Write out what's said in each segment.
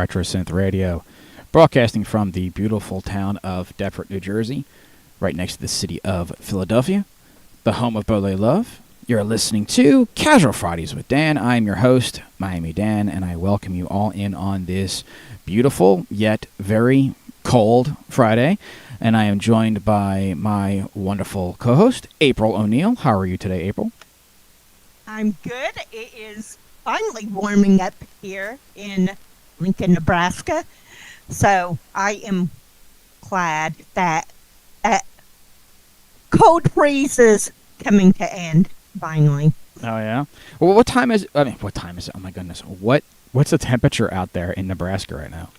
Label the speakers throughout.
Speaker 1: RetroSynth Radio, broadcasting from the beautiful town of Deptford, New Jersey, right next to the city of Philadelphia, the home of Burley Love. You're listening to Casual Fridays with Dan. I'm your host, Miami Dan, and I welcome you all in on this beautiful yet very cold Friday. And I am joined by my wonderful co-host, April O'Neill. How are you today, April?
Speaker 2: I'm good. It is finally warming up here in Lincoln, Nebraska. So I am glad that cold freeze is coming to end finally.
Speaker 1: Oh, yeah? Well, what time is it? Oh, my goodness. What's the temperature out there in Nebraska right now?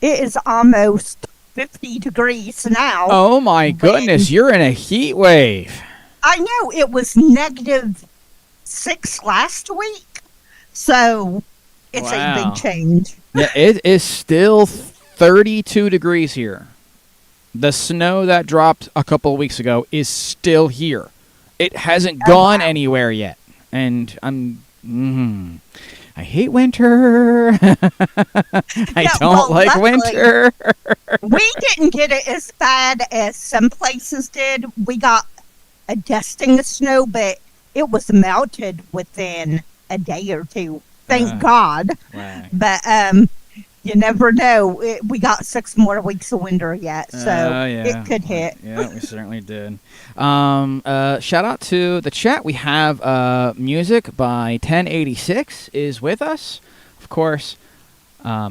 Speaker 2: It is almost 50 degrees now.
Speaker 1: Oh, my goodness. You're in a heat wave.
Speaker 2: I know. It was -6 last week. So it's a big change.
Speaker 1: Yeah, it is still 32 degrees here. The snow that dropped a couple of weeks ago is still here. It hasn't gone anywhere yet. And I hate winter. I don't like winter.
Speaker 2: We didn't get it as bad as some places did. We got a dusting of snow, but it was melted within a day or two. Thank God. Right. But you never know. We got 6 more weeks of winter yet, so it could hit.
Speaker 1: Yeah, we certainly did. Shout out to the chat. We have music by 1086 is with us. Of course,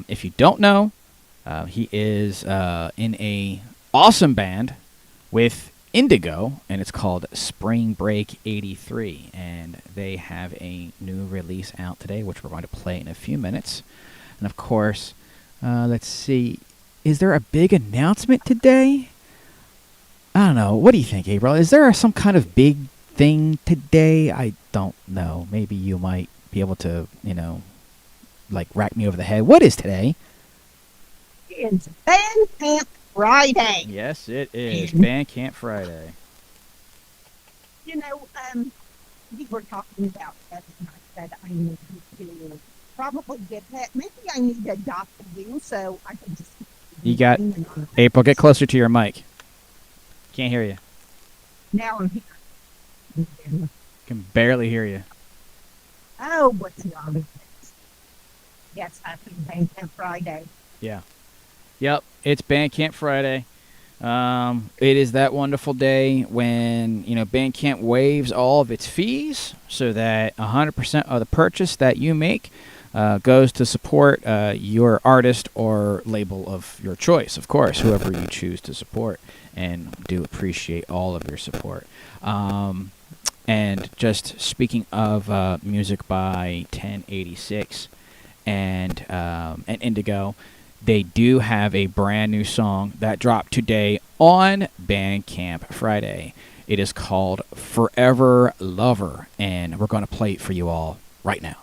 Speaker 1: if you don't know, he is in a awesome band with Indigo, and it's called Spring Break 83, and they have a new release out today, which we're going to play in a few minutes. And of course, let's see, is there a big announcement today? I don't know. What do you think, April? Is there some kind of big thing today? I don't know. Maybe you might be able to, rack me over the head. What is today?
Speaker 2: It's Bandcamp Friday.
Speaker 1: Yes, it is. Bandcamp Friday.
Speaker 2: We were talking about that, and I said I need to probably get that. Maybe I need to adopt you so I can just...
Speaker 1: You got... April, get closer to your mic. Can't hear you.
Speaker 2: Now I'm here.
Speaker 1: Can barely hear you.
Speaker 2: Oh, what's wrong with this? Yes, happy Bandcamp Friday.
Speaker 1: Yeah. Yep, it's Bandcamp Friday. It is that wonderful day when, Bandcamp waives all of its fees so that 100% of the purchase that you make goes to support your artist or label of your choice, of course, whoever you choose to support, and do appreciate all of your support. And just speaking of music by 1086 and Indigo, they do have a brand new song that dropped today on Bandcamp Friday. It is called Forever Lover, and we're going to play it for you all right now.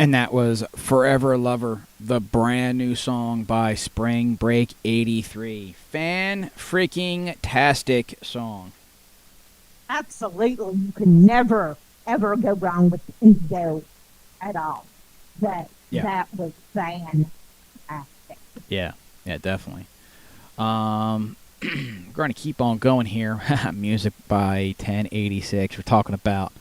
Speaker 1: And that was Forever Lover, the brand new song by Spring Break 83. Fan-freaking-tastic song.
Speaker 2: Absolutely. You can never, ever go wrong with Indigo at all. That was fantastic.
Speaker 1: Yeah, definitely. We're going to keep on going here. Music by 1086. We're talking about,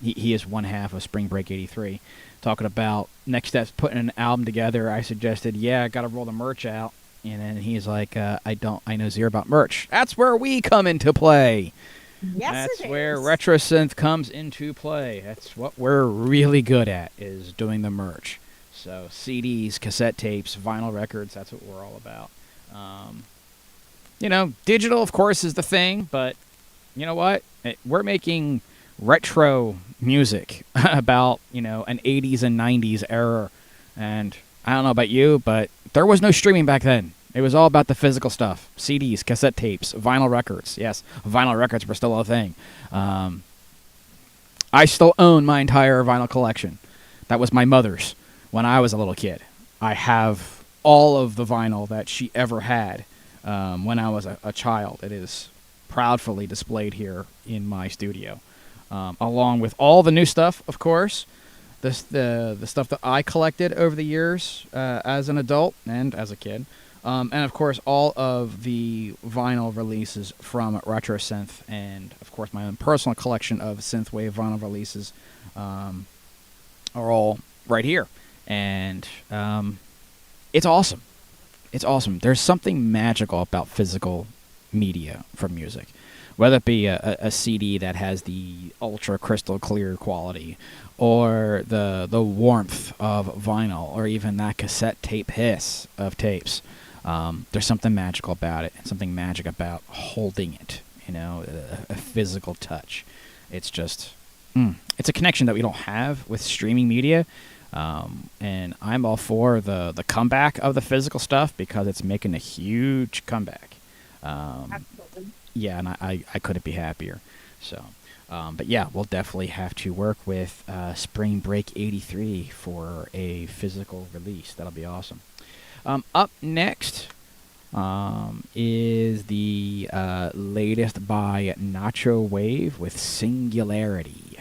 Speaker 1: he is one half of Spring Break 83. Talking about next steps, putting an album together. I suggested, I got to roll the merch out. And then he's like, I know zero about merch. That's where we come into play.
Speaker 2: Yes,
Speaker 1: That's where RetroSynth comes into play. That's what we're really good at, is doing the merch. So CDs, cassette tapes, vinyl records, that's what we're all about. Digital, of course, is the thing, but you know what? We're making retro music about, an 80s and 90s era. And I don't know about you, but there was no streaming back then. It was all about the physical stuff. CDs, cassette tapes, vinyl records. Yes, vinyl records were still a thing. I still own my entire vinyl collection. That was my mother's when I was a little kid. I have all of the vinyl that she ever had when I was a child. It is proudly displayed here in my studio, along with all the new stuff, of course. The stuff that I collected over the years as an adult and as a kid. And, of course, all of the vinyl releases from RetroSynth and, of course, my own personal collection of Synthwave vinyl releases are all right here. And it's awesome. It's awesome. There's something magical about physical media for music. Whether it be a CD that has the ultra crystal clear quality, or the warmth of vinyl, or even that cassette tape hiss of tapes. There's something magical about it, and something magic about holding it, a physical touch. It's just, it's a connection that we don't have with streaming media, and I'm all for the comeback of the physical stuff because it's making a huge comeback.
Speaker 2: Absolutely.
Speaker 1: Yeah, and I couldn't be happier. So, but yeah, we'll definitely have to work with Spring Break 83 for a physical release. That'll be awesome. Up next is the latest by Retrowave with Singularity.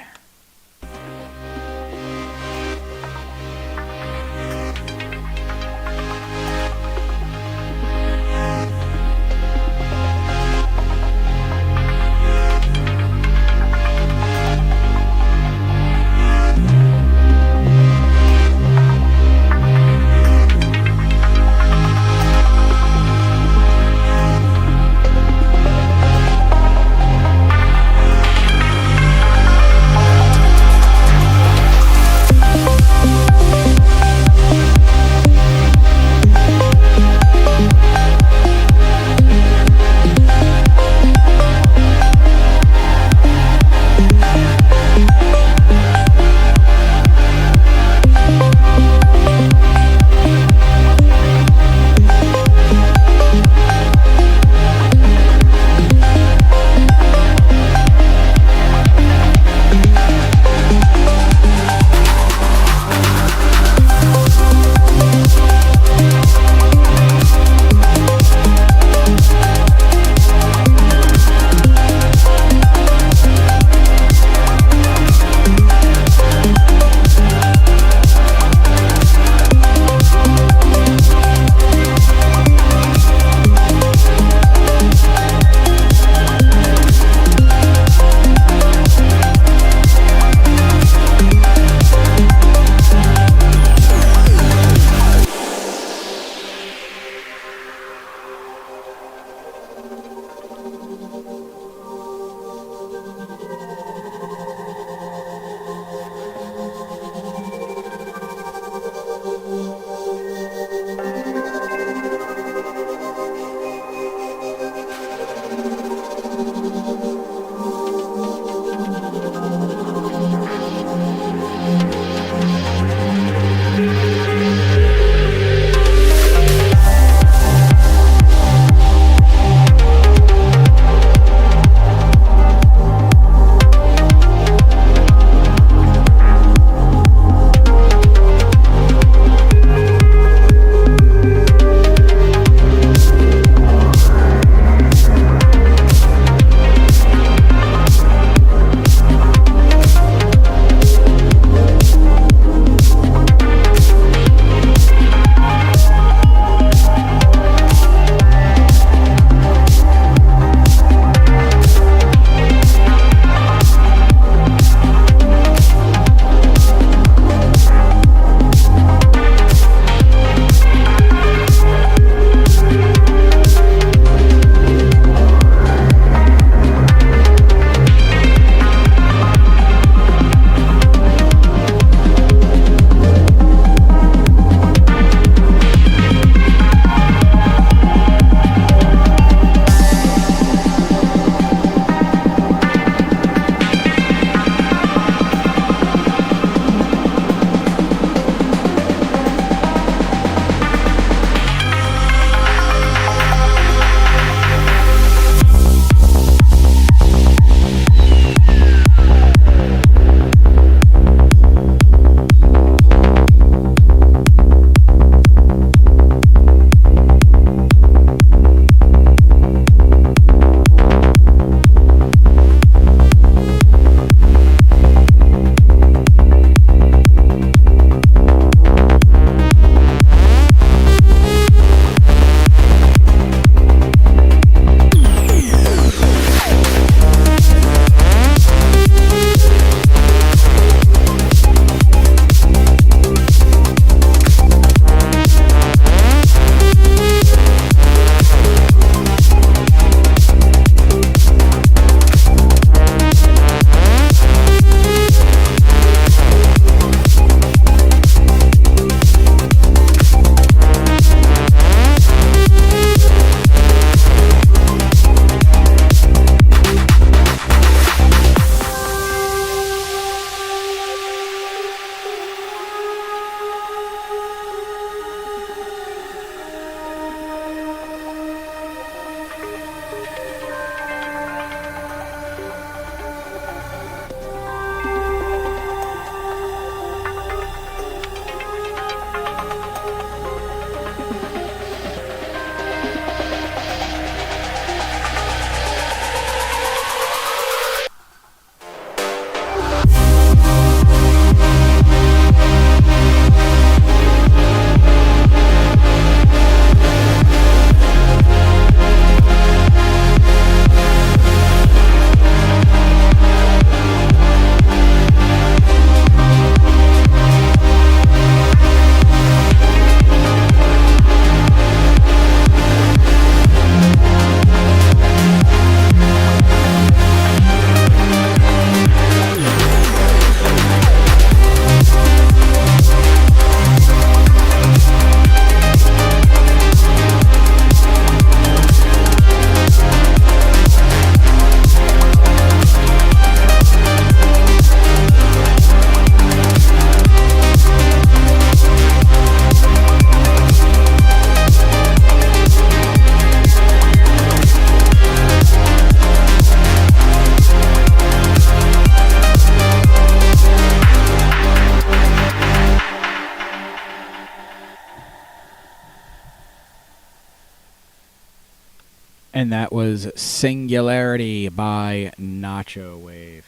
Speaker 1: that was Singularity by Nacho Wave.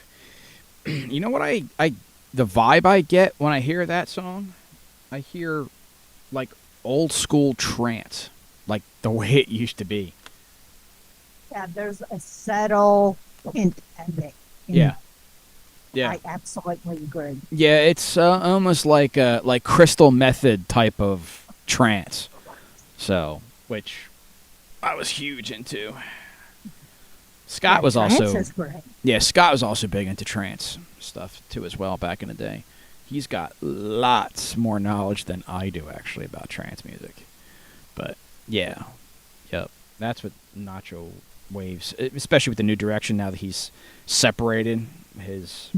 Speaker 1: You know what the vibe I get when I hear that song? I hear like old school trance, like the way it used to be.
Speaker 2: Yeah, there's a subtle hint of it.
Speaker 1: Yeah. Yeah.
Speaker 2: I absolutely agree.
Speaker 1: Yeah, it's almost like Crystal Method type of trance. So, which I was huge into. Scott was also Scott was also big into trance stuff too as well back in the day. He's got lots more knowledge than I do actually about trance music. But yeah. Yep. That's what Nacho Waves, especially with the new direction now that he's separated his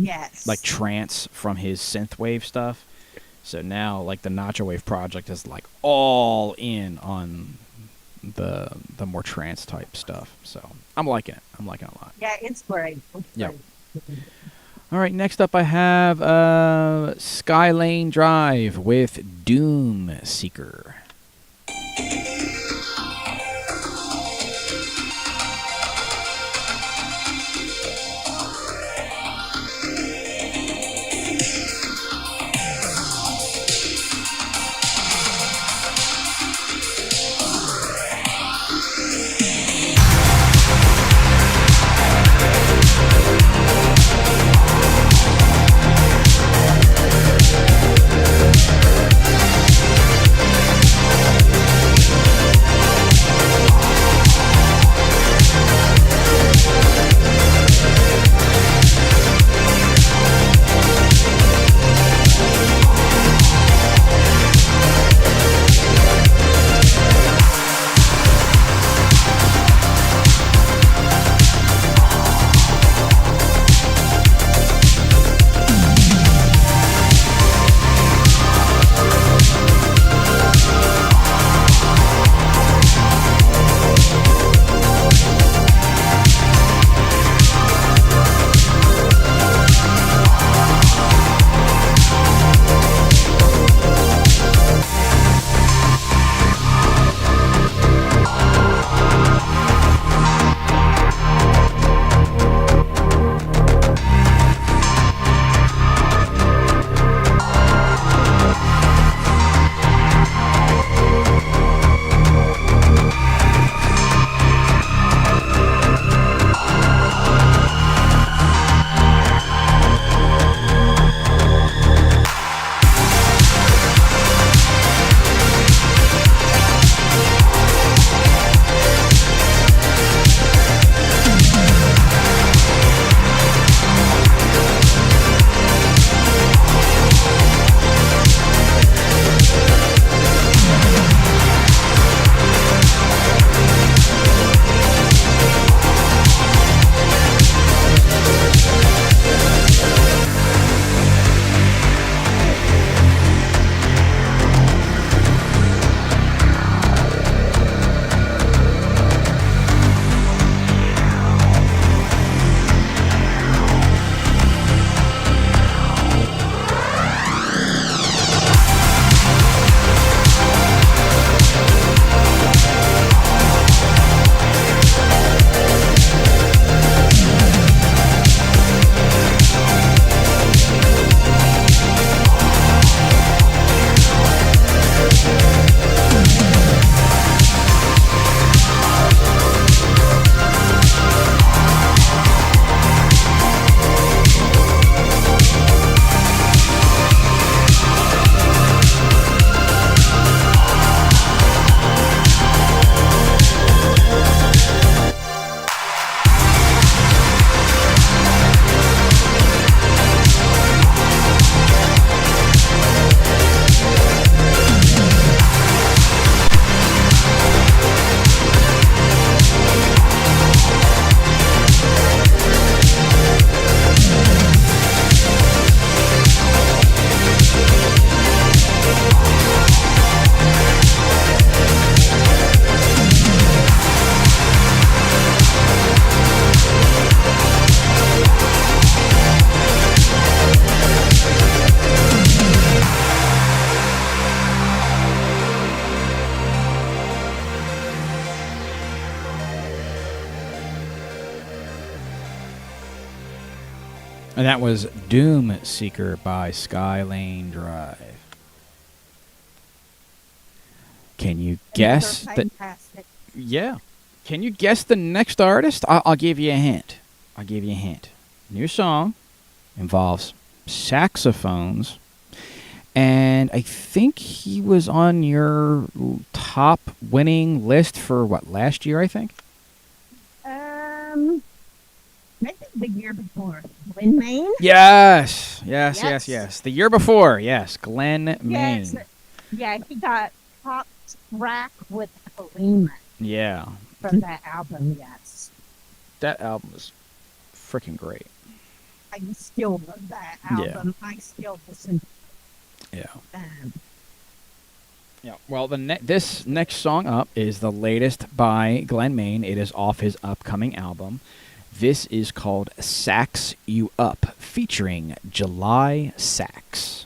Speaker 1: like trance from his synthwave stuff. So now like the Nacho Wave project is like all in on the more trance type stuff. So I'm liking it. I'm liking it a lot.
Speaker 2: Yeah, it's great.
Speaker 1: Yep. All right, next up I have Skylane Drive with Doom Seeker. And that was Doom Seeker by Skylane Drive. Can you guess
Speaker 2: Another
Speaker 1: the
Speaker 2: fantastic.
Speaker 1: Yeah. Can you guess the next artist? I'll give you a hint. I'll give you a hint. New song involves saxophones, and I think he was on your top winning list for what, last year, I think?
Speaker 2: Maybe the year before. Glen Maine?
Speaker 1: Yes. Yes, yes,
Speaker 2: Yes.
Speaker 1: yes. The year before, yes. Glen Maine.
Speaker 2: Yes. Yeah, he got top track with Halima
Speaker 1: Yeah.
Speaker 2: from that album, yes.
Speaker 1: That album was freaking great.
Speaker 2: I still love that
Speaker 1: Yeah.
Speaker 2: album. I still listen
Speaker 1: Yeah.
Speaker 2: to them.
Speaker 1: Yeah. Well, this next song up is the latest by Glen Maine. It is off his upcoming album. This is called Sax You Up, featuring July Sax.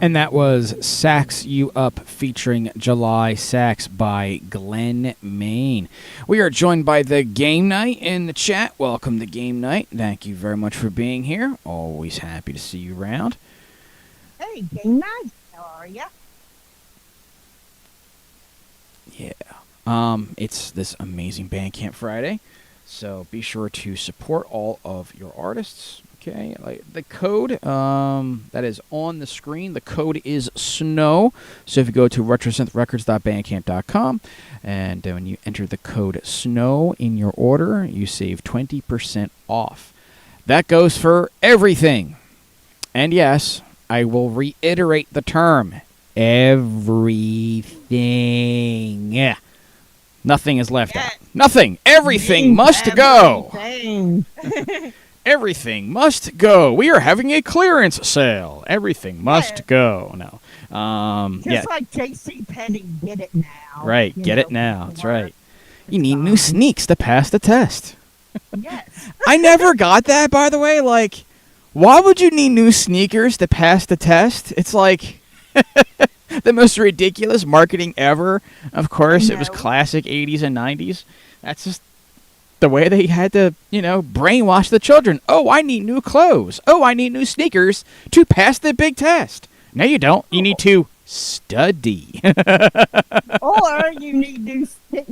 Speaker 1: And that was Sax You Up featuring July Sax by Glenn Main. We are joined by the Game Night in the chat. Welcome to Game Night. Thank you very much for being here. Always happy to see you around.
Speaker 2: Hey, Game Night. How are ya?
Speaker 1: Yeah. It's this amazing Bandcamp Friday. So be sure to support all of your artists. Okay, like the code that is on the screen, the code is SNOW. So if you go to retrosynthrecords.bandcamp.com and when you enter the code SNOW in your order, you save 20% off. That goes for everything. And yes, I will reiterate the term, everything. Yeah. Nothing is left out. Nothing. Everything must go. Everything must go. We are having a clearance sale. Everything must go. No.
Speaker 2: Just like J.C. Penney, get it now.
Speaker 1: Right. Get it now. That's right. You need new sneaks to pass the test.
Speaker 2: Yes.
Speaker 1: I never got that, by the way. Like, why would you need new sneakers to pass the test? It's like the most ridiculous marketing ever. Of course, it was classic 80s and 90s. That's just the way they had to, brainwash the children. Oh, I need new clothes. Oh, I need new sneakers to pass the big test. No, you don't. You need to study.
Speaker 2: Or you need new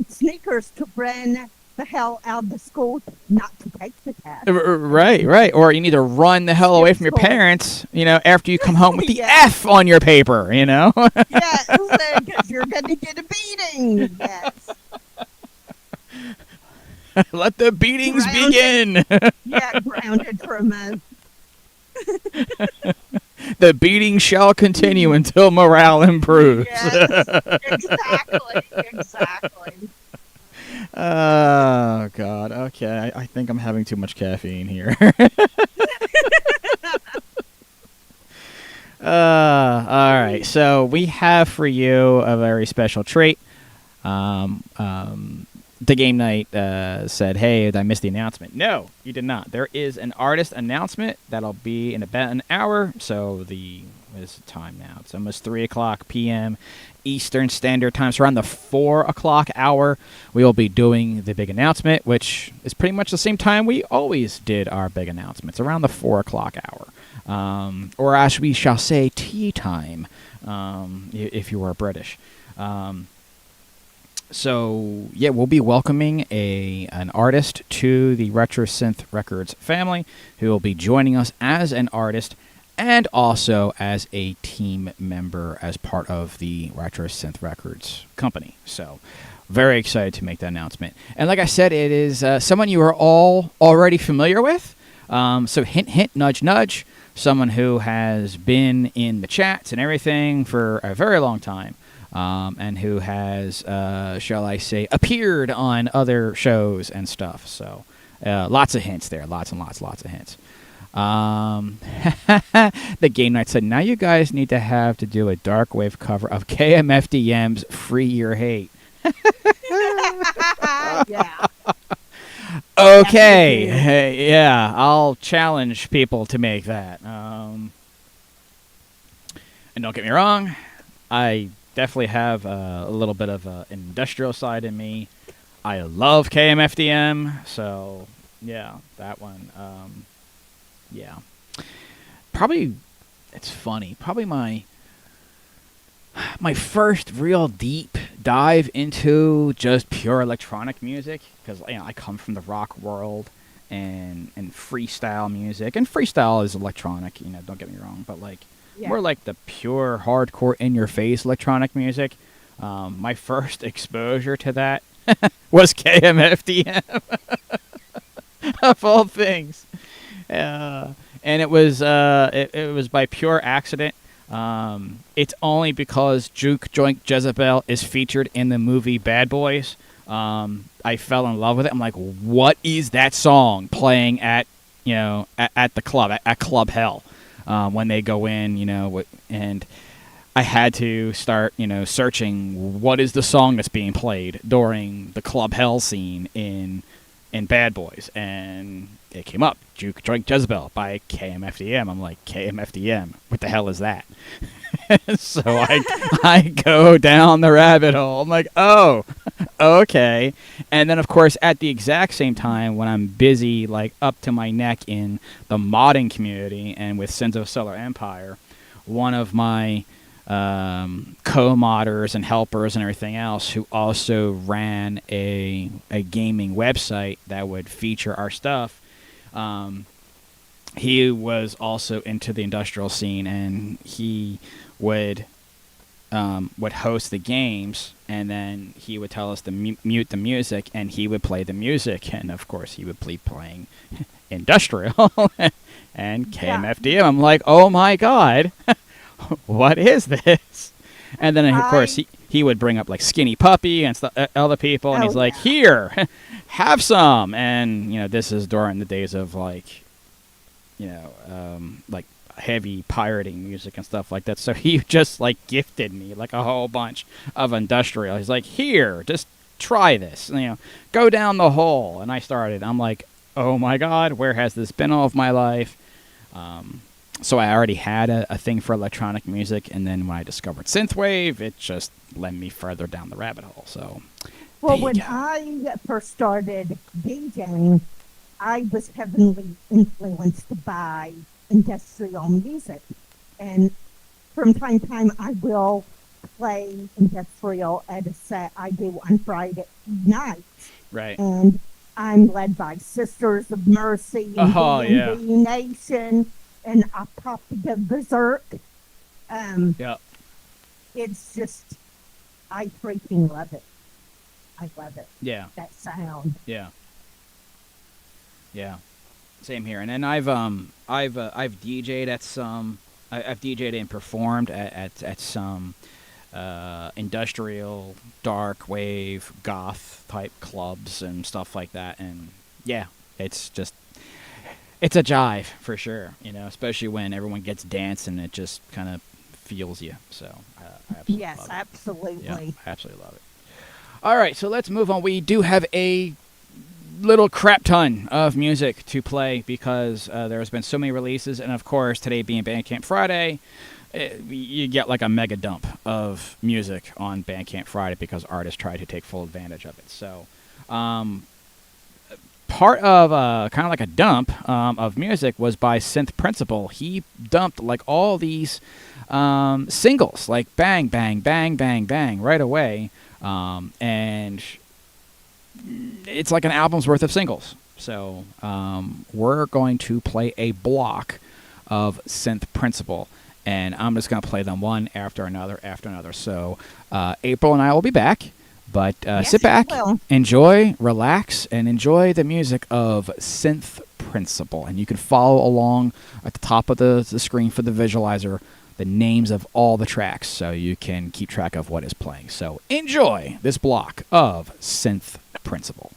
Speaker 2: sneakers to run the hell out of the school, not to take the test.
Speaker 1: Right. Or you need to run the hell away from your parents, after you come home with the F on your paper,
Speaker 2: Yes, because you're going to get a beating. Yes.
Speaker 1: Let the beatings begin.
Speaker 2: Grounded for a month.
Speaker 1: The beating shall continue until morale improves.
Speaker 2: Yes, exactly.
Speaker 1: Oh, God. Okay, I think I'm having too much caffeine here. All right, so we have for you a very special treat. The Game Night said, hey, did I miss the announcement? No, you did not. There is an artist announcement that'll be in about an hour. So what is the time now? It's almost 3 o'clock p.m. Eastern Standard Time. So around the 4 o'clock hour, we will be doing the big announcement, which is pretty much the same time we always did our big announcements, around the 4 o'clock hour. Or as we shall say, tea time, if you are British. So, yeah, we'll be welcoming an artist to the RetroSynth Records family who will be joining us as an artist and also as a team member as part of the RetroSynth Records company. So, very excited to make that announcement. And like I said, it is someone you are all already familiar with. So, hint, hint, nudge, nudge. Someone who has been in the chats and everything for a very long time. And who has, shall I say, appeared on other shows and stuff. So, lots of hints there. Lots and lots of hints. The Game Night said, now you guys need to do a dark wave cover of KMFDM's Free Your Hate.
Speaker 2: Yeah.
Speaker 1: Okay. Yeah, I'll challenge people to make that. And don't get me wrong, I definitely have a little bit of an industrial side in me. I love KMFDM, so yeah, that one. Yeah, probably it's funny. Probably my first real deep dive into just pure electronic music, because I come from the rock world and freestyle music, and freestyle is electronic. Don't get me wrong, but more like the pure hardcore in-your-face electronic music. My first exposure to that was KMFDM, of all things. And it was by pure accident. It's only because Juke Joint Jezebel is featured in the movie Bad Boys. I fell in love with it. I'm like, what is that song playing at the club, at Club Hell? When they go in, and I had to start, searching what is the song that's being played during the Club Hell scene in Bad Boys, and it came up, Juke Drink Jezebel by KMFDM. I'm like, KMFDM, what the hell is that? So I go down the rabbit hole. I'm like, oh, okay. And then, of course, at the exact same time, when I'm busy, like up to my neck in the modding community and with Sins of Solar Empire, one of my co-modders and helpers and everything else, who also ran a gaming website that would feature our stuff, he was also into the industrial scene, and he would host the games, and then he would tell us to mute the music, and he would play the music, and of course he would be playing industrial and KMFDM. I'm like, oh my god, what is this? And then of course he would bring up like Skinny Puppy and other people, and he's like, here, have some. And this is during the days of like like heavy pirating music and stuff like that. So he just like gifted me like a whole bunch of industrial. He's like, here, just try this, go down the hole. And I started. I'm like, oh my god, where has this been all of my life? So I already had a thing for electronic music, and then when I discovered Synthwave, it just led me further down the rabbit hole. So
Speaker 2: well, when I first started DJing, I was heavily influenced by industrial music, and from time to time I will play industrial at a set I do on Friday nights.
Speaker 1: Right.
Speaker 2: And I'm led by Sisters of Mercy and D&D Nation, and I pop the berserk. It's just, I freaking love it. I love it.
Speaker 1: Yeah.
Speaker 2: That sound.
Speaker 1: Yeah. Yeah. Same here. And then I've DJ'd at some. I've DJ'd and performed at some industrial, dark wave, goth type clubs and stuff like that. And yeah, it's a jive for sure. Especially when everyone gets dancing, it just kind of feels you. So I absolutely love it.
Speaker 2: Absolutely.
Speaker 1: Yeah, I absolutely love it. All right, so let's move on. We do have a little crap ton of music to play because there's been so many releases, and of course today being Bandcamp Friday, you get like a mega dump of music on Bandcamp Friday because artists try to take full advantage of it. So part of kind of like a dump of music was by Synth Principle. He dumped like all these singles, like bang bang bang bang bang right away, and it's like an album's worth of singles. So we're going to play a block of Synth Principle, and I'm just going to play them one after another after another. So April and I will be back, but sit back, enjoy, relax, and enjoy the music of Synth Principle. And you can follow along at the top of the screen for the visualizer the names of all the tracks so you can keep track of what is playing. So enjoy this block of Synth Principle.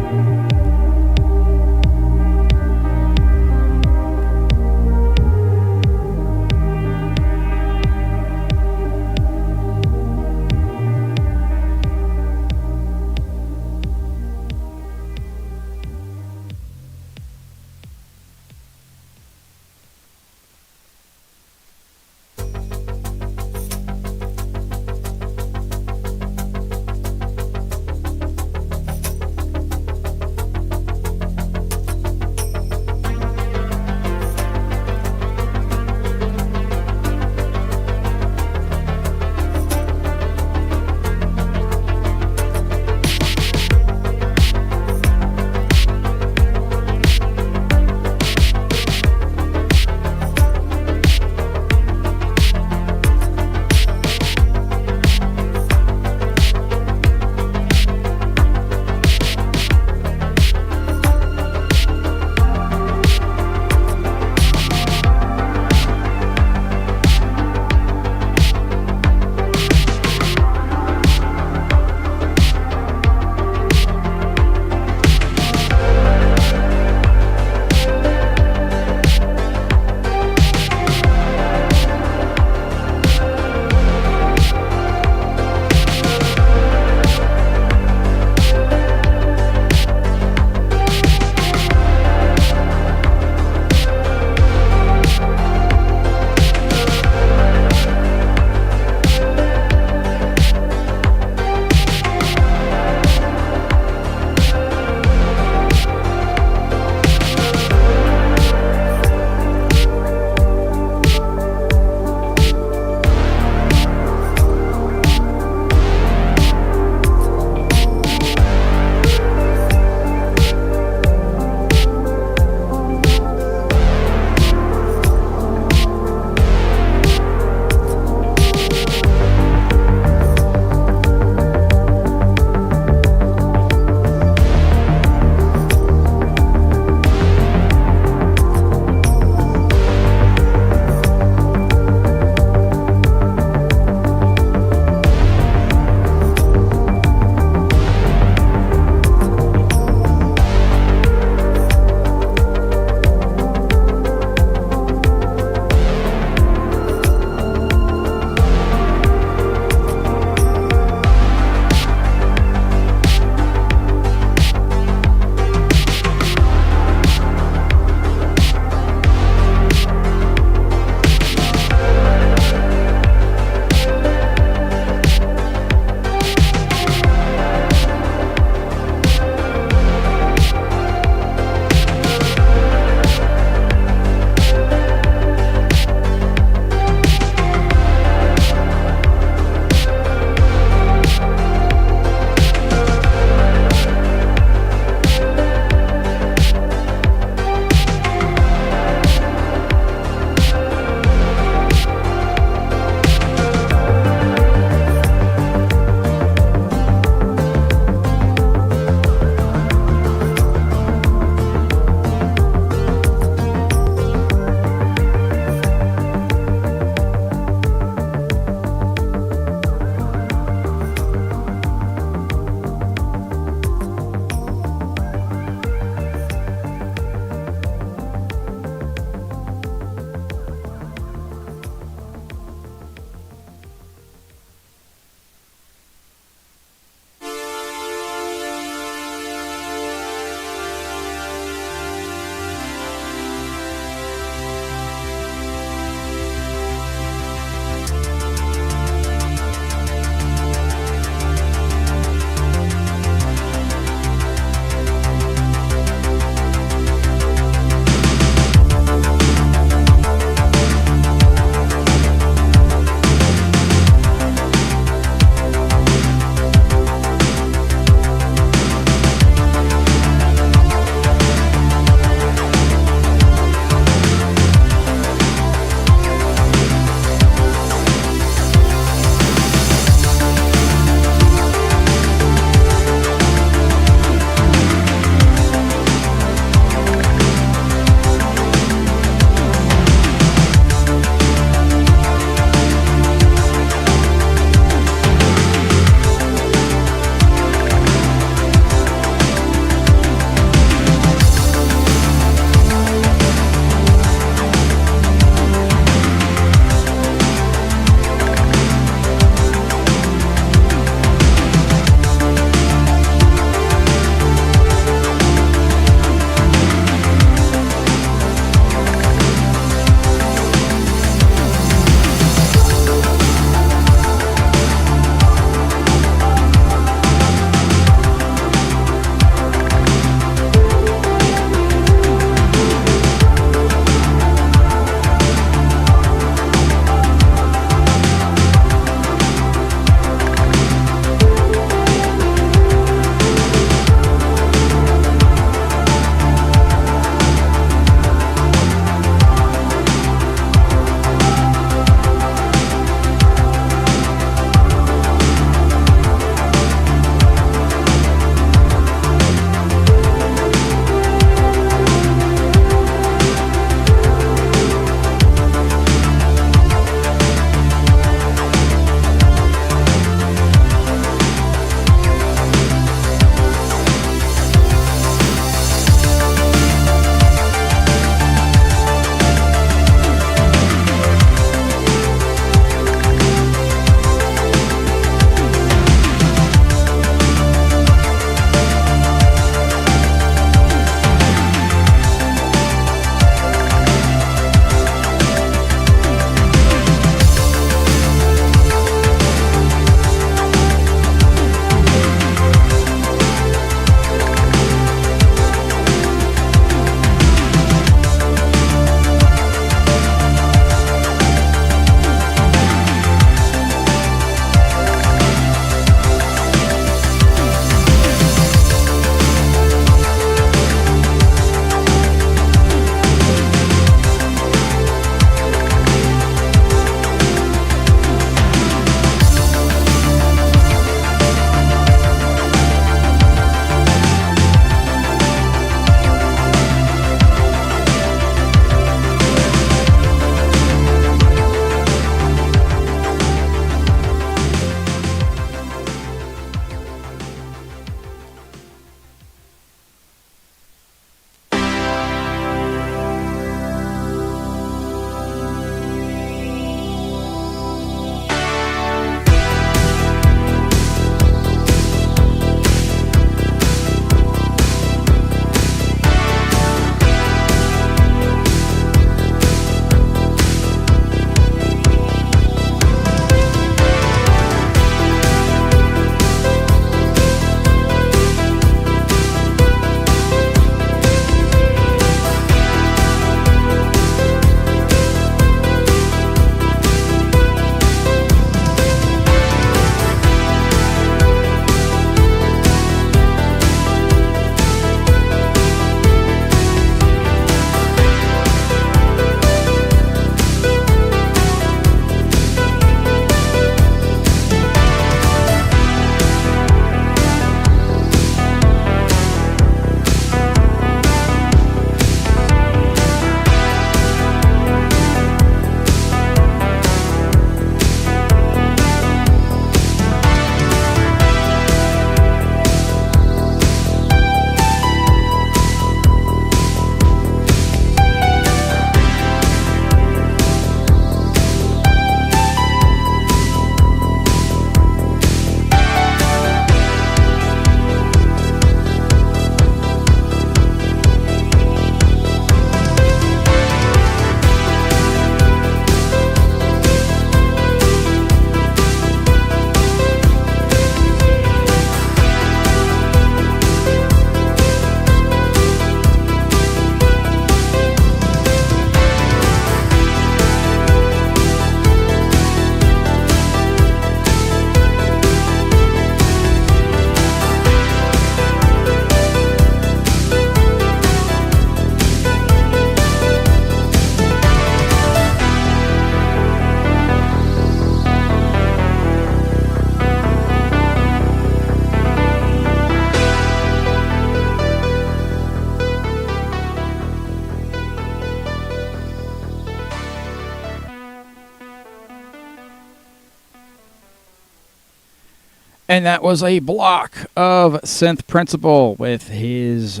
Speaker 1: And that was a block of Synth Principle with his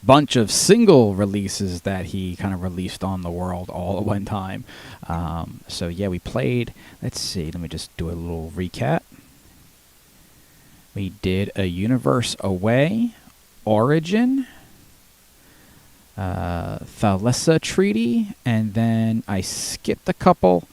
Speaker 1: bunch of single releases that he kind of released on the world all at one time. So yeah, we played. Let's see. Let me just do a little recap. We did A Universe Away, Origin, Thalassa Treaty, and then I skipped a couple,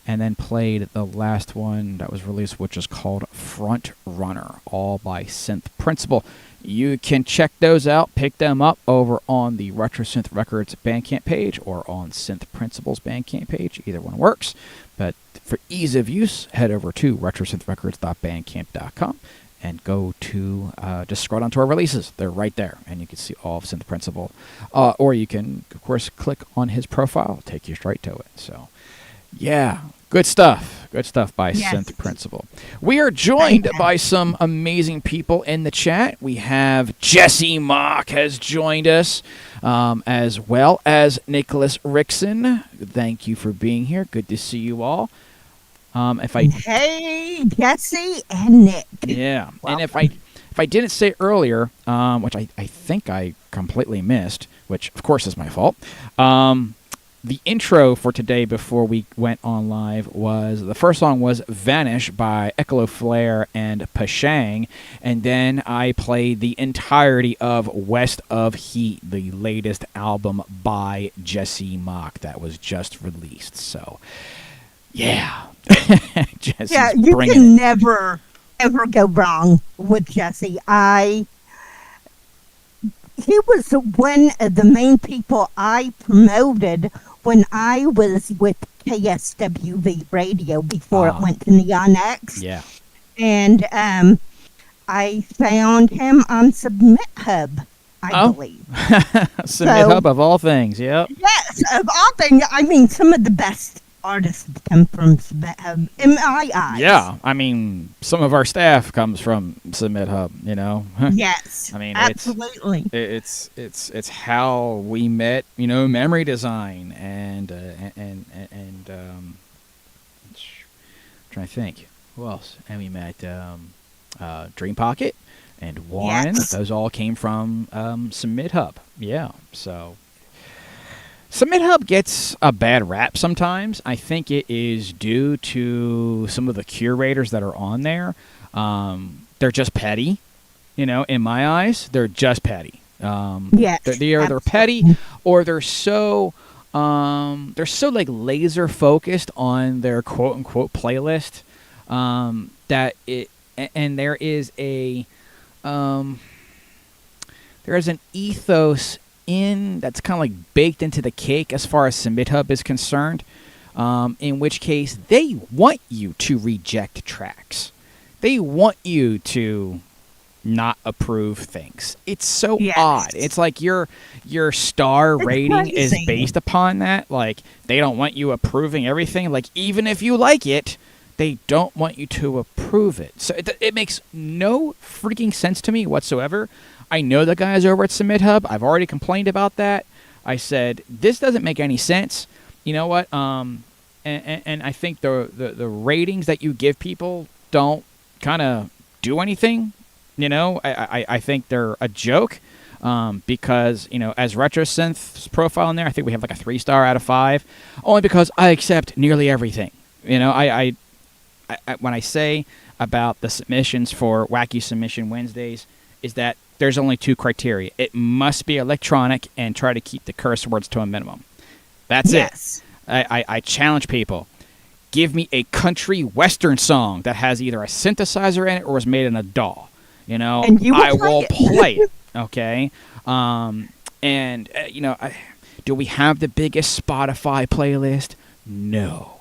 Speaker 1: and then played the last one that was released, which is called Front Runner, all by Synth Principle. You can check those out, pick them up over on the RetroSynth Records Bandcamp page or on Synth Principle's Bandcamp page. Either one works. But for ease of use, head over to retrosynthrecords.bandcamp.com and go to, just scroll down to our releases. They're right there, and you can see all of Synth Principle. Or you can, of course, click on his profile, take you straight to it. So, yeah, good stuff. Good stuff by Synth Principle. We are joined by some amazing people in the chat. We have Jesse Mock has joined us, as well as Nicholas Rickson. Thank you for being here. Good to see you all.
Speaker 2: Hey, Jesse and Nick.
Speaker 1: Yeah, welcome. And if I didn't say earlier, which I think I completely missed, which of course is my fault. The intro for today before we went on live was, the first song was Vanish by Ecolo Flare and Pashang, and then I played the entirety of West of Heat, the latest album by Jesse Mock that was just released. So, yeah.
Speaker 2: Yeah, you can never, ever go wrong with Jesse. He was one of the main people I promoted when I was with KSWV Radio before it went to Neon X.
Speaker 1: Yeah.
Speaker 2: And I found him on Submit Hub, I believe.
Speaker 1: Submit Hub of all things, yep.
Speaker 2: Yes, of all things. I mean, some of the best artists come from Submit Hub, in my eyes.
Speaker 1: Yeah, I mean, some of our staff comes from Submit Hub, you know.
Speaker 2: Yes,
Speaker 1: I mean,
Speaker 2: absolutely.
Speaker 1: It's how we met, you know, memory design and trying to think who else, and we met Dream Pocket and Warren.
Speaker 2: Yes.
Speaker 1: Those all came from Submit Hub. Yeah, so. Submit Hub gets a bad rap sometimes. I think it is due to some of the curators that are on there. They're just petty, you know. In my eyes, they're just petty.
Speaker 2: Yes,
Speaker 1: they're petty, or they're so like laser focused on their quote unquote playlist that it, and there is an ethos that's kind of like baked into the cake as far as Submit Hub is concerned, in which case they want you to reject tracks. They want you to not approve things. It's so odd. It's like your star rating is based upon that. Like, they don't want you approving everything. Like, even if you like it, they don't want you to approve it. So it makes no freaking sense to me whatsoever. I know the guys over at Submit Hub. I've already complained about that. I said, this doesn't make any sense. You know what? And I think the ratings that you give people don't kind of do anything. You know, I think they're a joke, because, you know, as RetroSynth's profile in there, I think we have like a 3-star out of 5, only because I accept nearly everything. You know, I when I say about the submissions for Wacky Submission Wednesdays, is that there's only 2 criteria. It must be electronic and try to keep the curse words to a minimum. That's it. I challenge people. Give me a country western song that has either a synthesizer in it or was made in a DAW. You know, I will play it. Okay. You know, do we have the biggest Spotify playlist? No.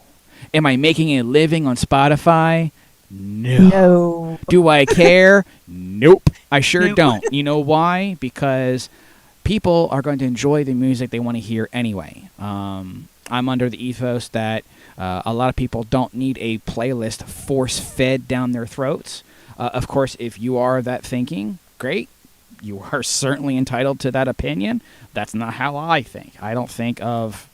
Speaker 1: Am I making a living on Spotify? No. Do I care? Nope. I sure don't. You know why? Because people are going to enjoy the music they want to hear anyway. I'm under the ethos that a lot of people don't need a playlist force-fed down their throats. Of course, if you are that thinking, great. You are certainly entitled to that opinion. That's not how I think. I don't think of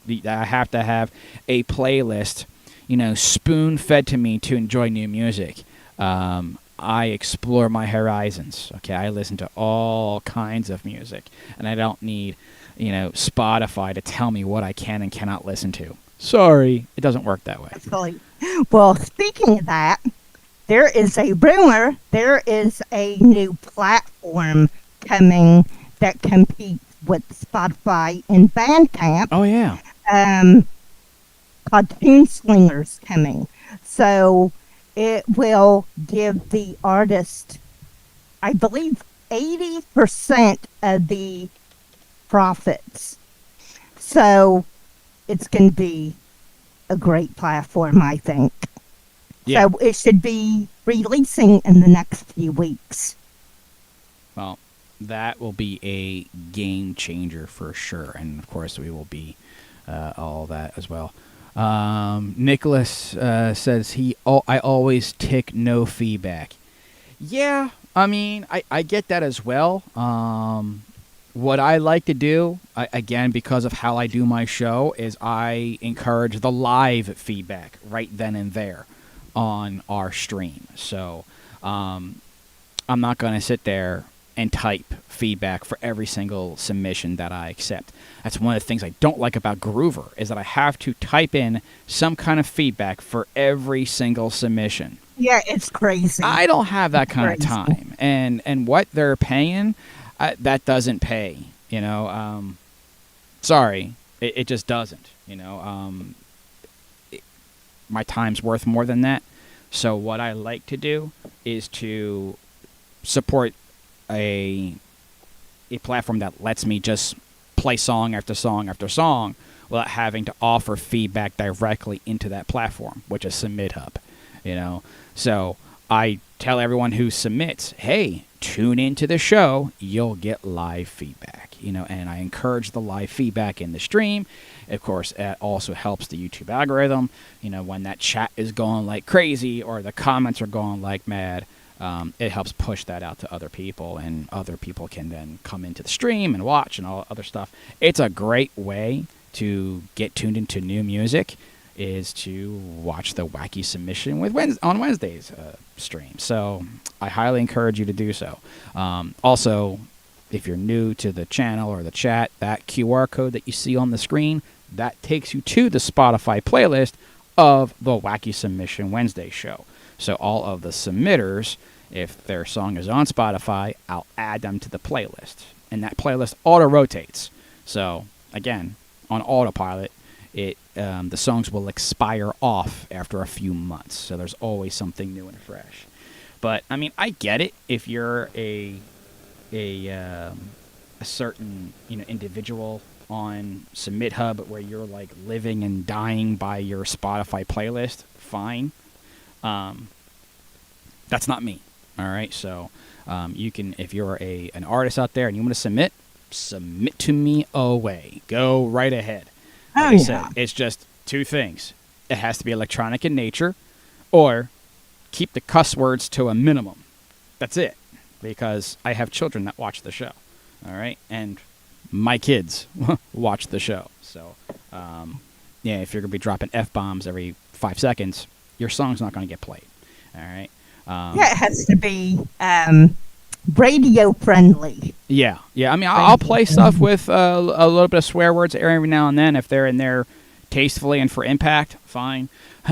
Speaker 1: that I have to have a playlist, you know, spoon-fed to me to enjoy new music. I explore my horizons. Okay, I listen to all kinds of music, and I don't need, Spotify to tell me what I can and cannot listen to. Sorry, it doesn't work that way.
Speaker 2: Absolutely. Well, speaking of that, there is a rumor. There is a new platform coming that competes with Spotify and Bandcamp.
Speaker 1: Oh yeah.
Speaker 2: Called Tune Slingers coming. So it will give the artist, I believe, 80% of the profits. So it's going to be a great platform, I think.
Speaker 1: Yeah.
Speaker 2: So it should be releasing in the next few weeks.
Speaker 1: Well, that will be a game changer for sure, and of course we will be all that as well. Nicholas says I always tick no feedback. Yeah, I mean, I get that as well. What I like to do, again, because of how I do my show, is I encourage the live feedback right then and there on our stream. So I'm not going to sit there and type feedback for every single submission that I accept. That's one of the things I don't like about Groover, is that I have to type in some kind of feedback for every single submission.
Speaker 2: Yeah, it's crazy.
Speaker 1: I don't have that kind of time. And what they're paying, that doesn't pay. Sorry, it just doesn't. My time's worth more than that. So what I like to do is to support a platform that lets me just play song after song after song without having to offer feedback directly into that platform, which is SubmitHub. So I tell everyone who submits, hey, tune into the show, you'll get live feedback. And I encourage the live feedback in the stream. Of course, it also helps the YouTube algorithm. When that chat is going like crazy or the comments are going like mad, it helps push that out to other people, and other people can then come into the stream and watch and all other stuff. It's a great way to get tuned into new music, is to watch the Wacky Submission on Wednesday's stream. So I highly encourage you to do so. Also, if you're new to the channel or the chat, that QR code that you see on the screen, that takes you to the Spotify playlist of the Wacky Submission Wednesday show. So all of the submitters, if their song is on Spotify, I'll add them to the playlist. And that playlist auto-rotates. So, again, on autopilot, the songs will expire off after a few months. So there's always something new and fresh. But, I mean, I get it if you're a certain individual on SubmitHub where you're like living and dying by your Spotify playlist. Fine. That's not me. All right, so you can, if you're an artist out there and you want to submit to me away. Go right ahead. Like I said, it's just two things. It has to be electronic in nature, or keep the cuss words to a minimum. That's it, because I have children that watch the show. All right, and my kids watch the show. So, if you're gonna be dropping F-bombs every 5 seconds, your song's not gonna get played. All right.
Speaker 2: It has to be radio friendly.
Speaker 1: Yeah. I mean, I'll play stuff with a little bit of swear words every now and then if they're in there tastefully and for impact. Fine.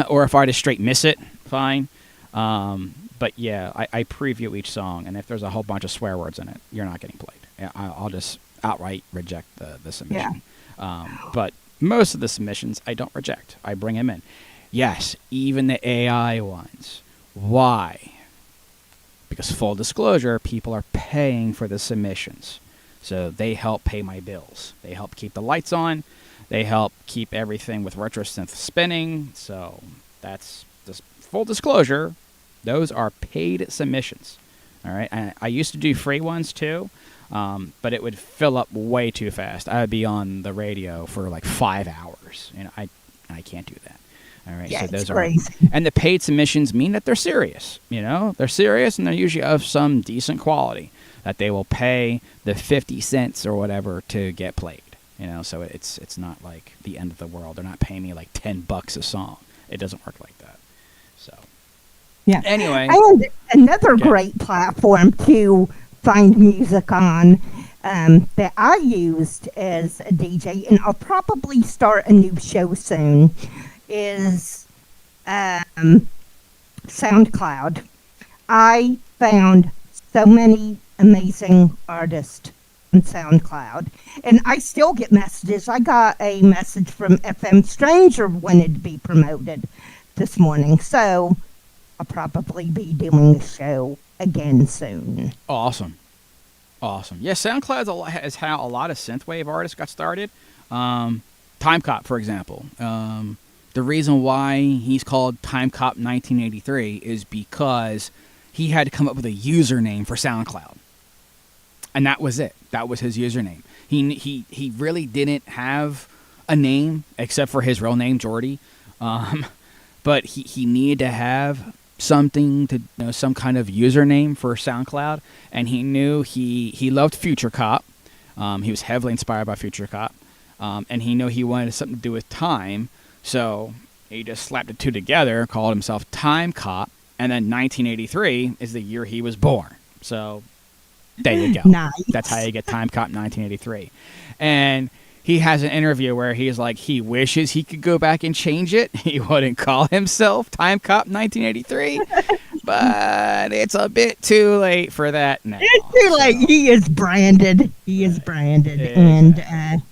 Speaker 1: Or if I just straight miss it, fine. But yeah, I preview each song, and if there's a whole bunch of swear words in it, you're not getting played. I'll just outright reject the submission. Yeah. But most of the submissions I don't reject. I bring them in. Yes, even the AI ones. Why? Because full disclosure, people are paying for the submissions. So they help pay my bills. They help keep the lights on. They help keep everything with RetroSynth spinning. So that's just full disclosure. Those are paid submissions. All right. I used to do free ones too, but it would fill up way too fast. I would be on the radio for like 5 hours. I can't do that. All right,
Speaker 2: yeah,
Speaker 1: so those
Speaker 2: are crazy.
Speaker 1: And the paid submissions mean that they're serious. They're serious, and they're usually of some decent quality that they will pay the 50 cents or whatever to get played. So it's not like the end of the world. They're not paying me like $10 a song. It doesn't work like that. So
Speaker 2: Yeah.
Speaker 1: Anyway.
Speaker 2: And another
Speaker 1: Okay.
Speaker 2: great platform to find music on that I used as a DJ, and I'll probably start a new show soon, is SoundCloud. I found so many amazing artists on SoundCloud, and I still get messages. I got a message from FM Stranger wanted to be promoted this morning, so I'll probably be doing a show again soon.
Speaker 1: Awesome. Awesome. Yeah, SoundCloud is how a lot of synthwave artists got started. Timecop, for example. The reason why he's called Timecop 1983 is because he had to come up with a username for SoundCloud. And that was it. That was his username. He really didn't have a name except for his real name, Jordy. But he needed to have something to some kind of username for SoundCloud, and he knew he loved Future Cop. He was heavily inspired by Future Cop, and he knew he wanted something to do with time, so he just slapped the two together, called himself Time Cop, and then 1983 is the year he was born. So there you go.
Speaker 2: Nice.
Speaker 1: That's how you get Time Cop 1983. And he has an interview where he's like, he wishes he could go back and change it. He wouldn't call himself Time Cop 1983, but it's a bit too late for that now.
Speaker 2: It's too late. He is branded. He is branded, and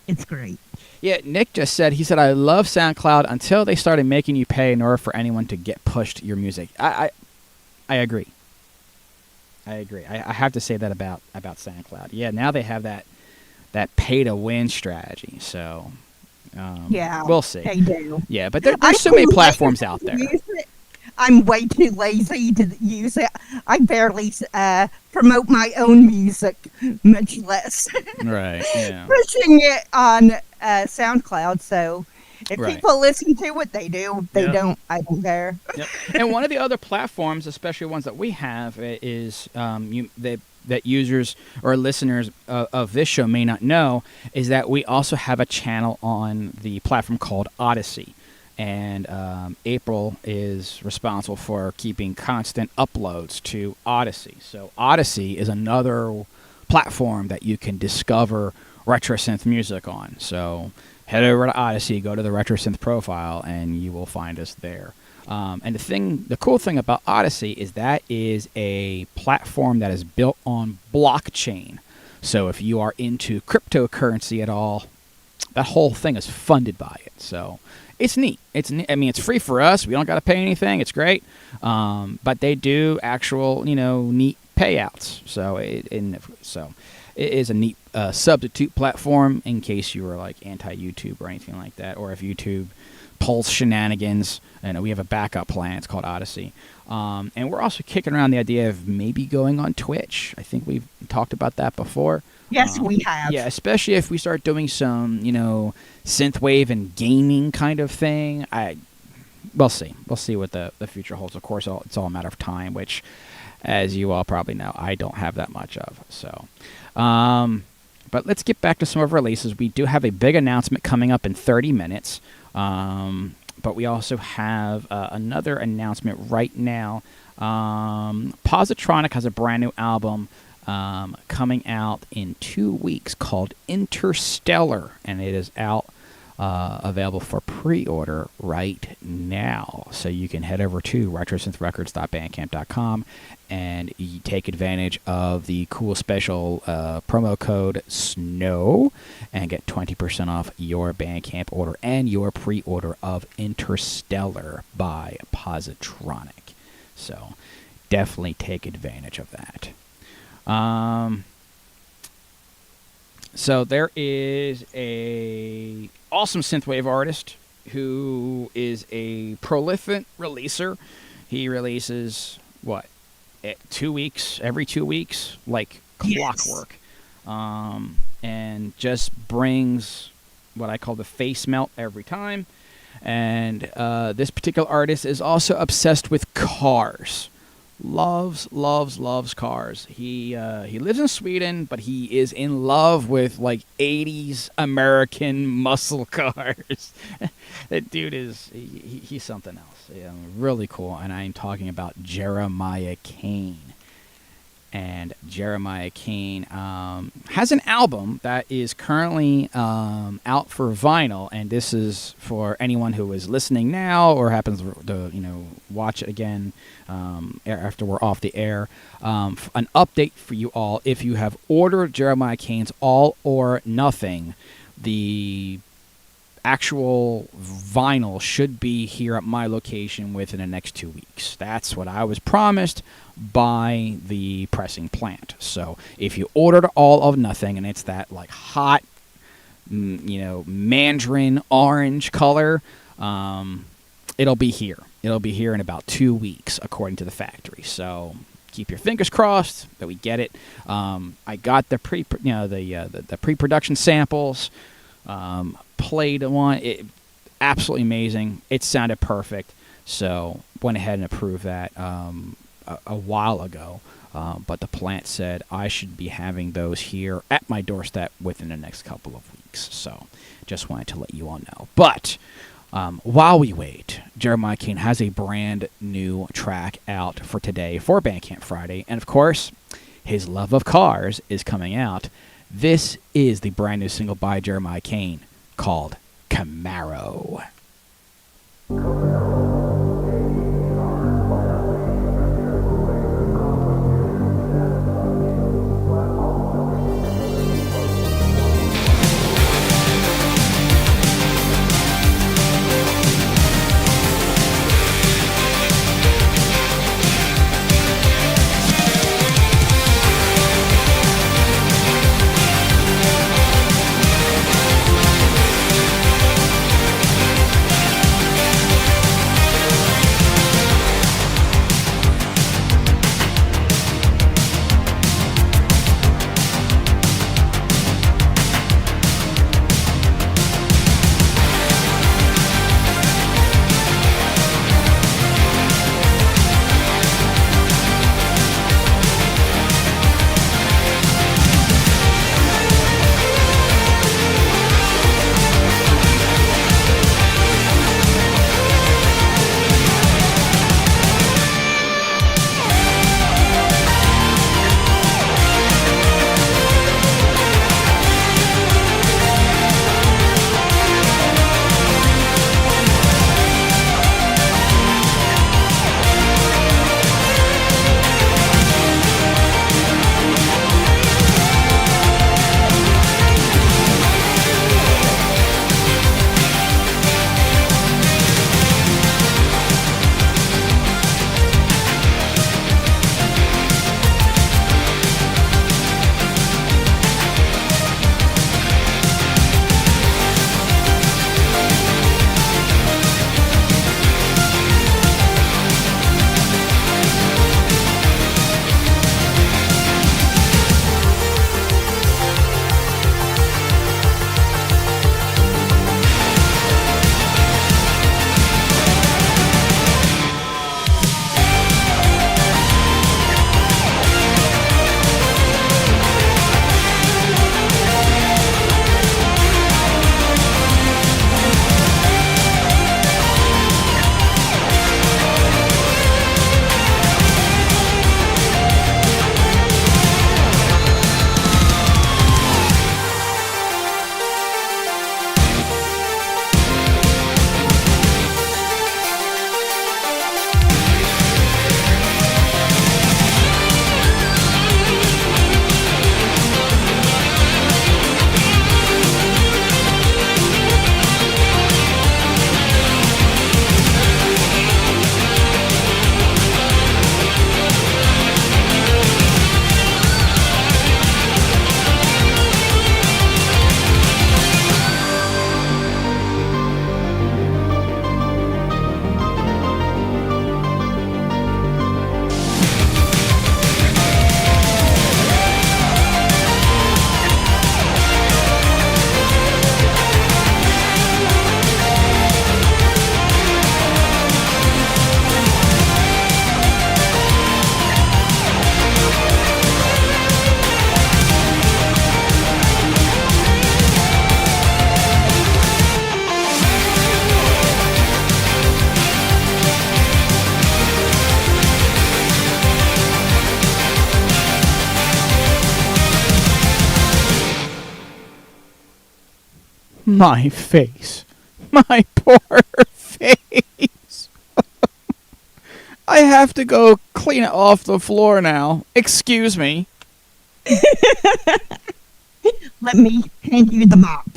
Speaker 2: it's great.
Speaker 1: Yeah, Nick just said, he said, I love SoundCloud until they started making you pay in order for anyone to get pushed your music. I agree. I agree. I have to say that about SoundCloud. Yeah, now they have that pay-to-win strategy. So,
Speaker 2: Yeah,
Speaker 1: we'll see.
Speaker 2: they do.
Speaker 1: Yeah, but there's so many platforms out there.
Speaker 2: I'm way too lazy to use it. I barely promote my own music, much less
Speaker 1: Right, yeah.
Speaker 2: pushing it on SoundCloud. So if
Speaker 1: Right.
Speaker 2: people listen to it, they do. They
Speaker 1: Yep.
Speaker 2: don't. I don't care.
Speaker 1: Yep. And one of the other platforms, especially ones that we have, is that users or listeners of this show may not know, is that we also have a channel on the platform called Odyssey. And April is responsible for keeping constant uploads to Odyssey. So Odyssey is another platform that you can discover RetroSynth music on. So head over to Odyssey, go to the RetroSynth profile, and you will find us there. And the cool thing about Odyssey is that is a platform that is built on blockchain. So if you are into cryptocurrency at all, that whole thing is funded by it. So it's neat. I mean, it's free for us. We don't got to pay anything. It's great. But they do actual, neat payouts. So it is a neat substitute platform in case you were like anti-YouTube or anything like that, or if YouTube pulls shenanigans. And we have a backup plan. It's called Odyssey. And we're also kicking around the idea of maybe going on Twitch. I think we've talked about that before.
Speaker 2: Yes, we have.
Speaker 1: Yeah, especially if we start doing some, synthwave and gaming kind of thing. We'll see. We'll see what the future holds. Of course, it's all a matter of time, which, as you all probably know, I don't have that much of. So, but let's get back to some of our releases. We do have a big announcement coming up in 30 minutes. But we also have another announcement right now. Positronic has a brand new album coming out in 2 weeks called Interstellar, and it is out available for pre-order right now. So you can head over to retrosynthrecords.bandcamp.com and you take advantage of the cool special promo code SNOW and get 20% off your Bandcamp order and your pre-order of Interstellar by Positronic. So definitely take advantage of that. So there is a awesome synthwave artist who is a prolific releaser. He releases every 2 weeks, like clockwork, and just brings what I call the face melt every time. And this particular artist is also obsessed with cars. loves cars. He lives in Sweden, but he is in love with like 80s American muscle cars. That dude is he's something else. Yeah, really cool. And I'm talking about Jeremiah Kane. And Jeremiah Kane has an album that is currently out for vinyl, and this is for anyone who is listening now or happens to watch it again after we're off the air. An update for you all: if you have ordered Jeremiah Kane's All or Nothing, the actual vinyl should be here at my location within the next 2 weeks. That's what I was promised by the pressing plant. So if you ordered All of Nothing, and it's that like hot, mandarin orange color, it'll be here. It'll be here in about 2 weeks, according to the factory. So keep your fingers crossed that we get it. I got the pre-production samples. Played one. It absolutely amazing. It sounded perfect. So went ahead and approved that a while ago. But the plant said I should be having those here at my doorstep within the next couple of weeks. So just wanted to let you all know. But while we wait, Jeremiah Kane has a brand new track out for today for Bandcamp Friday. And of course, his love of cars is coming out. This is the brand new single by Jeremiah Kane called Camaro. My face. My poor face. I have to go clean it off the floor now. Excuse me.
Speaker 2: Let me hand you the mop.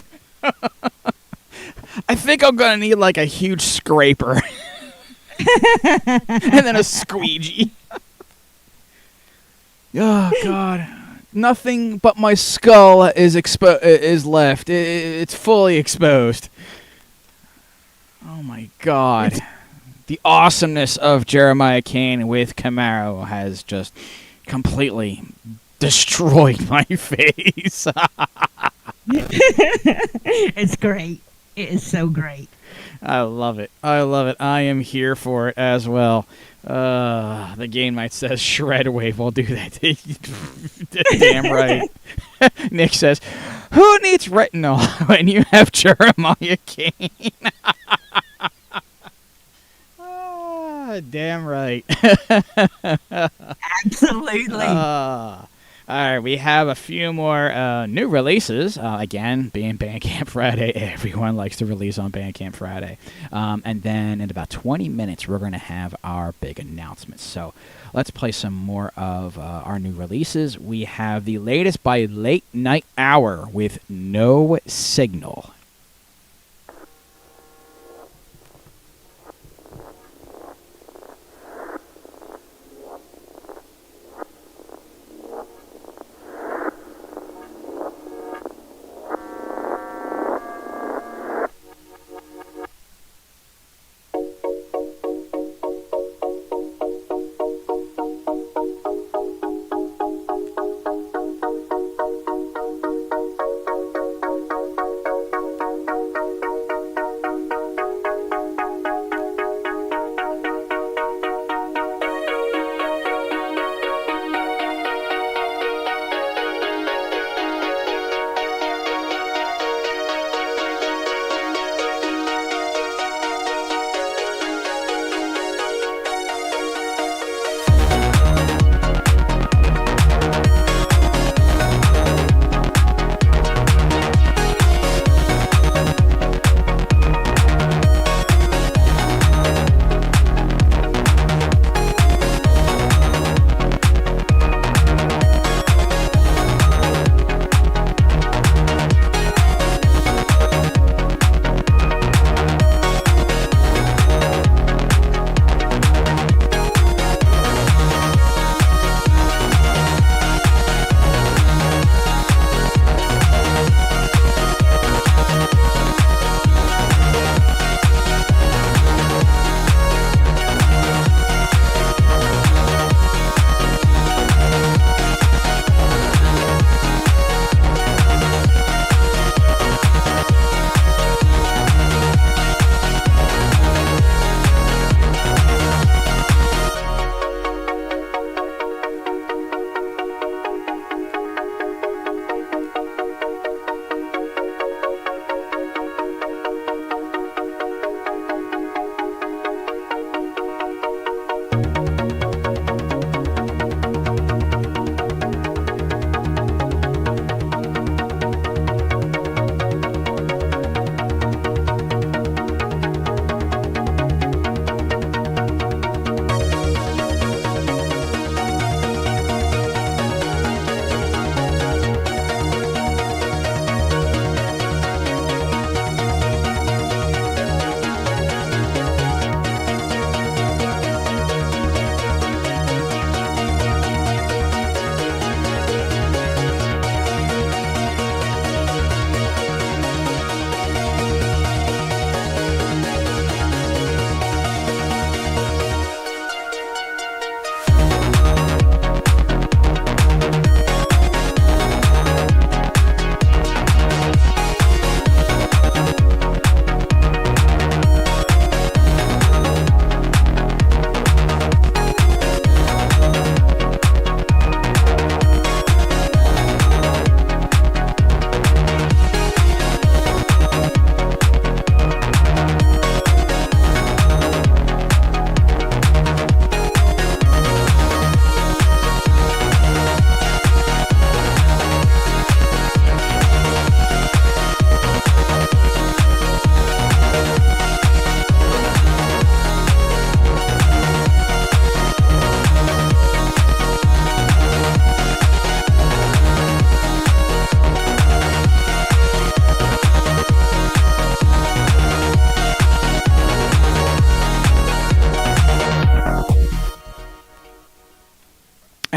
Speaker 1: I think I'm gonna need like a huge scraper. And then a squeegee. Oh God. Nothing but my skull is left. It's fully exposed. Oh my God. The awesomeness of Jeremiah Kane with Camaro has just completely destroyed my face.
Speaker 2: It's great. It is so great.
Speaker 1: I love it. I love it. I am here for it as well. The game might says Shredwave. I'll do that. Damn right. Nick says, who needs retinol when you have Jeremiah Kane? Damn right.
Speaker 2: Absolutely.
Speaker 1: All right, we have a few more new releases. Again, being Bandcamp Friday, everyone likes to release on Bandcamp Friday. And then in about 20 minutes, we're going to have our big announcements. So let's play some more of our new releases. We have the latest by Late Night Hour with No Signal.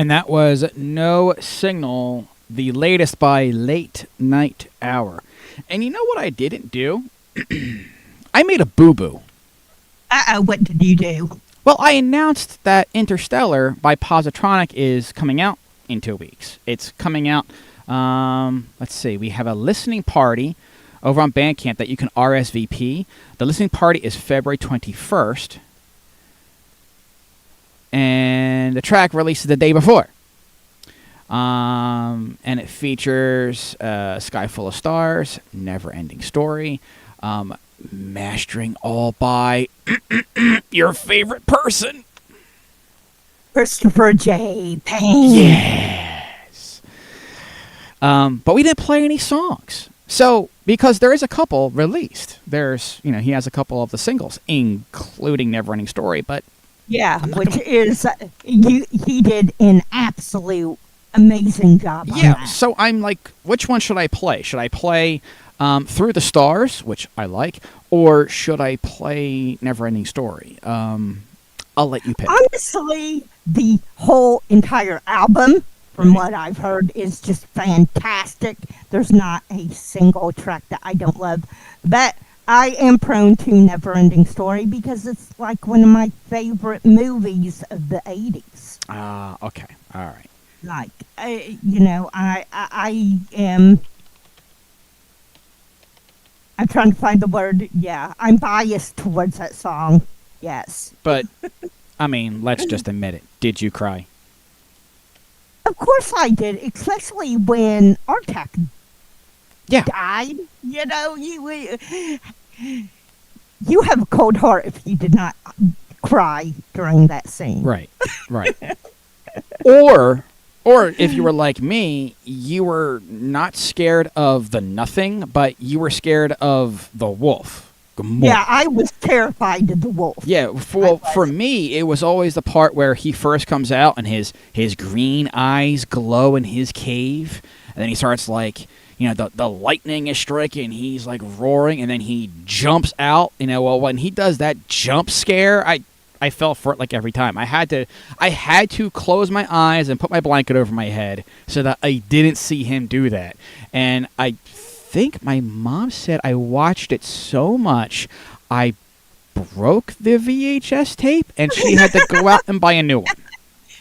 Speaker 1: And that was No Signal, the latest by Late Night Hour. And you know what I didn't do? I made a boo-boo.
Speaker 2: Uh-oh, what did you do?
Speaker 1: Well, I announced that Interstellar by Positronic is coming out in 2 weeks. It's coming out, let's see, we have a listening party over on Bandcamp that you can RSVP. The listening party is February 21st. And the track releases the day before. And it features Sky Full of Stars, Never Ending Story, mastering all by your favorite person.
Speaker 2: Christopher J. Payne.
Speaker 1: Yes. But we didn't play any songs. So, because there is a couple released. There's, he has a couple of the singles, including Never Ending Story, but
Speaker 2: Yeah, which is, he did an absolute amazing job on that.
Speaker 1: So I'm like, which one should I play? Should I play Through the Stars, which I like, or should I play Never Ending Story? I'll let you pick.
Speaker 2: Honestly, the whole entire album, from what I've heard, is just fantastic. There's not a single track that I don't love. But I am prone to Never Ending Story because it's like one of my favorite movies of the 80s.
Speaker 1: Okay. All right.
Speaker 2: Like, I am... I'm trying to find the word. Yeah, I'm biased towards that song. Yes.
Speaker 1: But, I mean, let's just admit it. Did you cry?
Speaker 2: Of course I did, especially when Artak died. You have a cold heart if you did not cry during that scene.
Speaker 1: Right. Or if you were like me, you were not scared of the nothing, but you were scared of the wolf.
Speaker 2: Yeah, I was terrified of the wolf.
Speaker 1: Yeah, for me, it was always the part where he first comes out and his green eyes glow in his cave, and then he starts like, the lightning is striking, he's like roaring, and then he jumps out. Well, when he does that jump scare, I fell for it like every time. I had to close my eyes and put my blanket over my head so that I didn't see him do that. And I think my mom said I watched it so much I broke the VHS tape and she had to go out and buy a new one.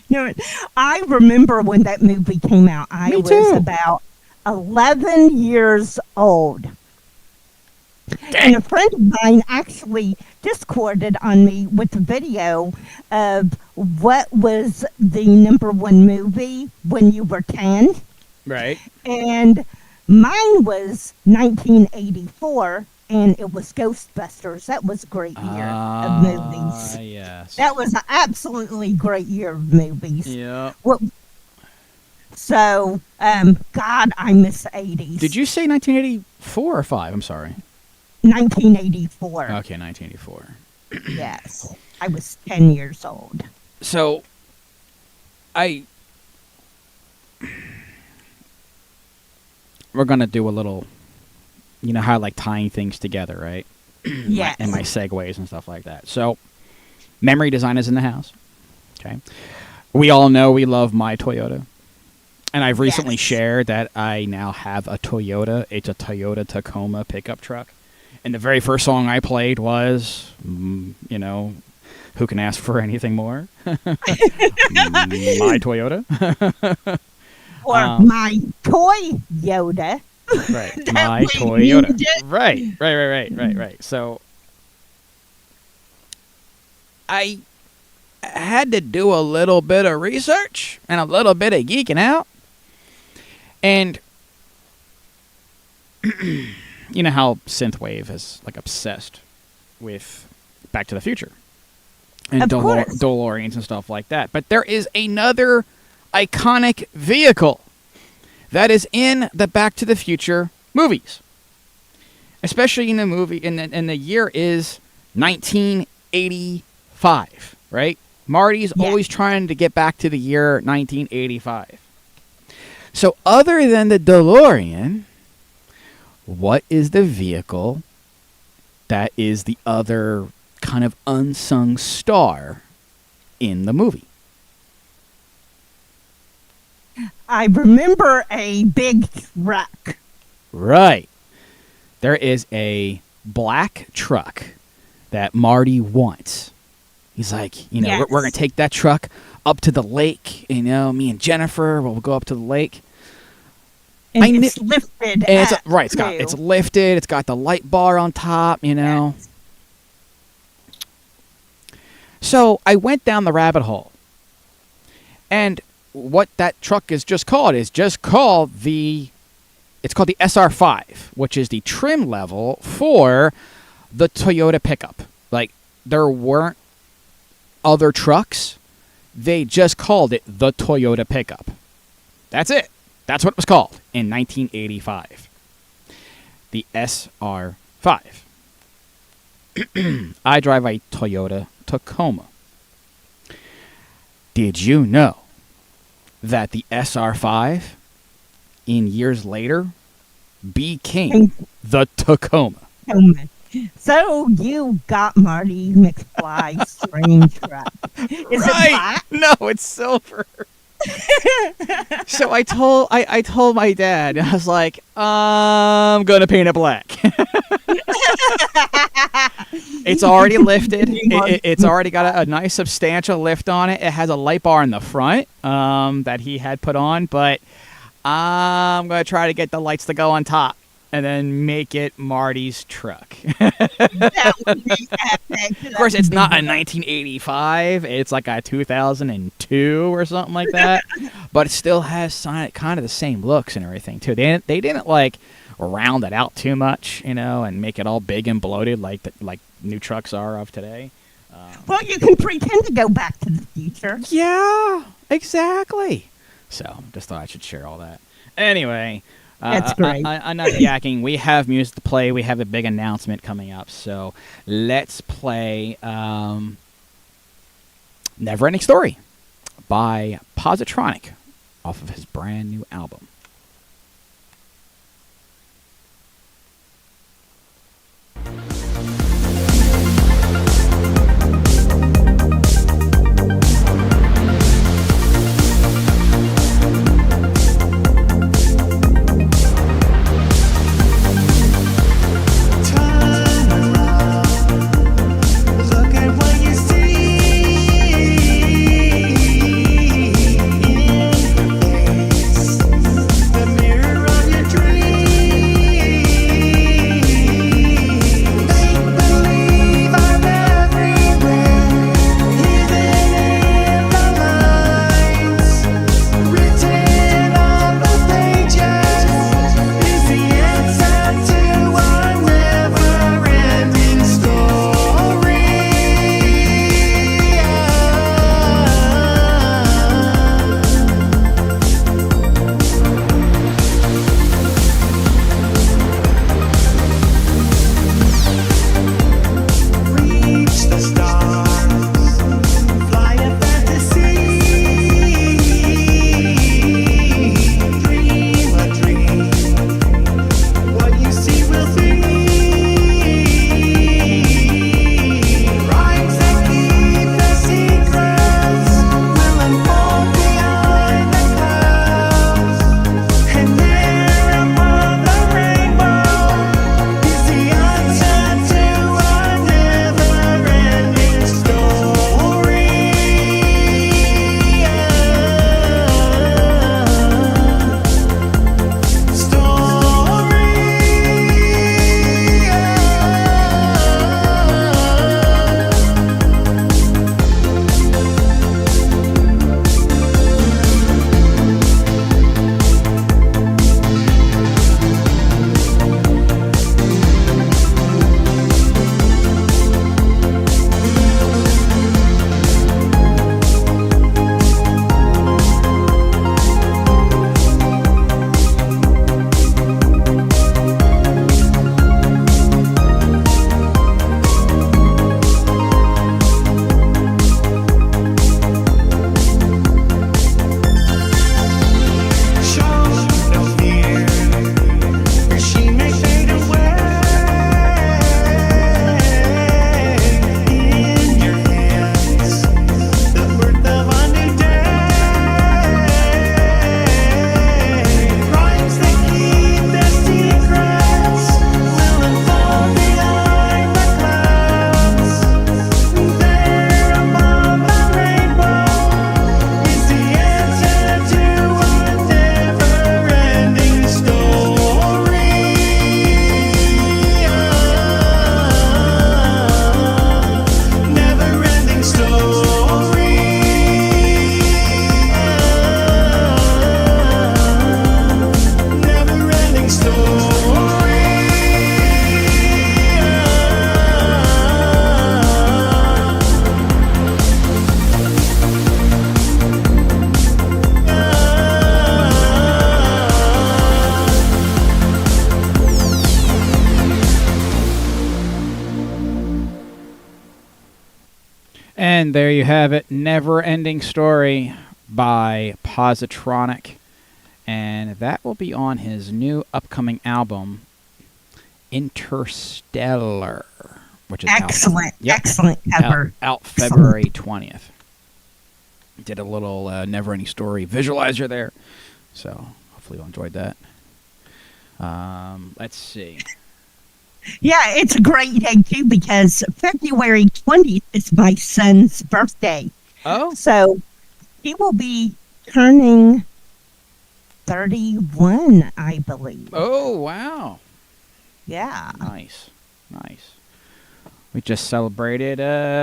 Speaker 2: No, I remember when that movie came out. I was about 11 years old. And a friend of mine actually Discorded on me with the video of what was the #1 movie when you were 10.
Speaker 1: Right.
Speaker 2: And mine was 1984, and it was Ghostbusters. That was a great year of movies.
Speaker 1: Yes.
Speaker 2: That was an absolutely great year of movies.
Speaker 1: Yeah.
Speaker 2: So, God, I miss the 80s.
Speaker 1: Did you say 1984 or 5? I'm sorry.
Speaker 2: 1984.
Speaker 1: Okay, 1984.
Speaker 2: Yes. I was 10 years old.
Speaker 1: So, we're going to do a little, how I like tying things together, right?
Speaker 2: Yes.
Speaker 1: And my segues and stuff like that. So, memory design is in the house. Okay. We all know we love my Toyota. And I've recently shared that I now have a Toyota. It's a Toyota Tacoma pickup truck. And the very first song I played was, who can ask for anything more? My Toyota.
Speaker 2: Or my Toy Yoda.
Speaker 1: Right, my Toyota. Right. So, I had to do a little bit of research and a little bit of geeking out. And you know how Synthwave is like obsessed with Back to the Future and DeLoreans and stuff like that. But there is another iconic vehicle that is in the Back to the Future movies, especially in the movie. And the year is 1985, right? Marty's always trying to get back to the year 1985. So other than the DeLorean, what is the vehicle that is the other kind of unsung star in the movie?
Speaker 2: I remember a big truck.
Speaker 1: Right. There is a black truck that Marty wants. He's like,
Speaker 2: Yes.
Speaker 1: we're going to take that truck up to the lake. Me and Jennifer will go up to the lake.
Speaker 2: And it's lifted.
Speaker 1: And
Speaker 2: it's
Speaker 1: it's lifted. It's got the light bar on top,
Speaker 2: Yes.
Speaker 1: So I went down the rabbit hole. And what that truck is just called it's called the SR5, which is the trim level for the Toyota pickup. Like, there weren't other trucks. They just called it the Toyota pickup. That's it. That's what it was called in 1985. The SR5. I drive a Toyota Tacoma. Did you know that the SR5 in years later became the Tacoma?
Speaker 2: So you got Marty McFly's dream truck. Is it black?
Speaker 1: No, it's silver. So I told my dad, I was like, I'm gonna paint it black. It's already lifted. It's already got a nice substantial lift on it. It has a light bar in the front that he had put on, but I'm gonna try to get the lights to go on top and then make it Marty's truck.
Speaker 2: That would be epic.
Speaker 1: Of course, it's not a 1985. It's like a 2002 or something like that. But it still has kind of the same looks and everything, too. They didn't, like, round it out too much, and make it all big and bloated like new trucks are of today.
Speaker 2: Well, you can pretend to go back to the future.
Speaker 1: Yeah, exactly. So, just thought I should share all that. Anyway...
Speaker 2: That's great.
Speaker 1: Enough yakking. We have music to play. We have a big announcement coming up. So let's play Never Ending Story by Positronic off of his brand new album. And there you have it, Never Ending Story by Positronic. And that will be on his new upcoming album, Interstellar, which is
Speaker 2: excellent,
Speaker 1: yep,
Speaker 2: excellent cover.
Speaker 1: Out February 20th. Did a little Never Ending Story visualizer there. So hopefully you enjoyed that. Let's see.
Speaker 2: Yeah, it's a great day, too, because February 20th is my son's birthday.
Speaker 1: Oh?
Speaker 2: So he will be turning 31, I believe.
Speaker 1: Oh, wow.
Speaker 2: Yeah.
Speaker 1: Nice. We just celebrated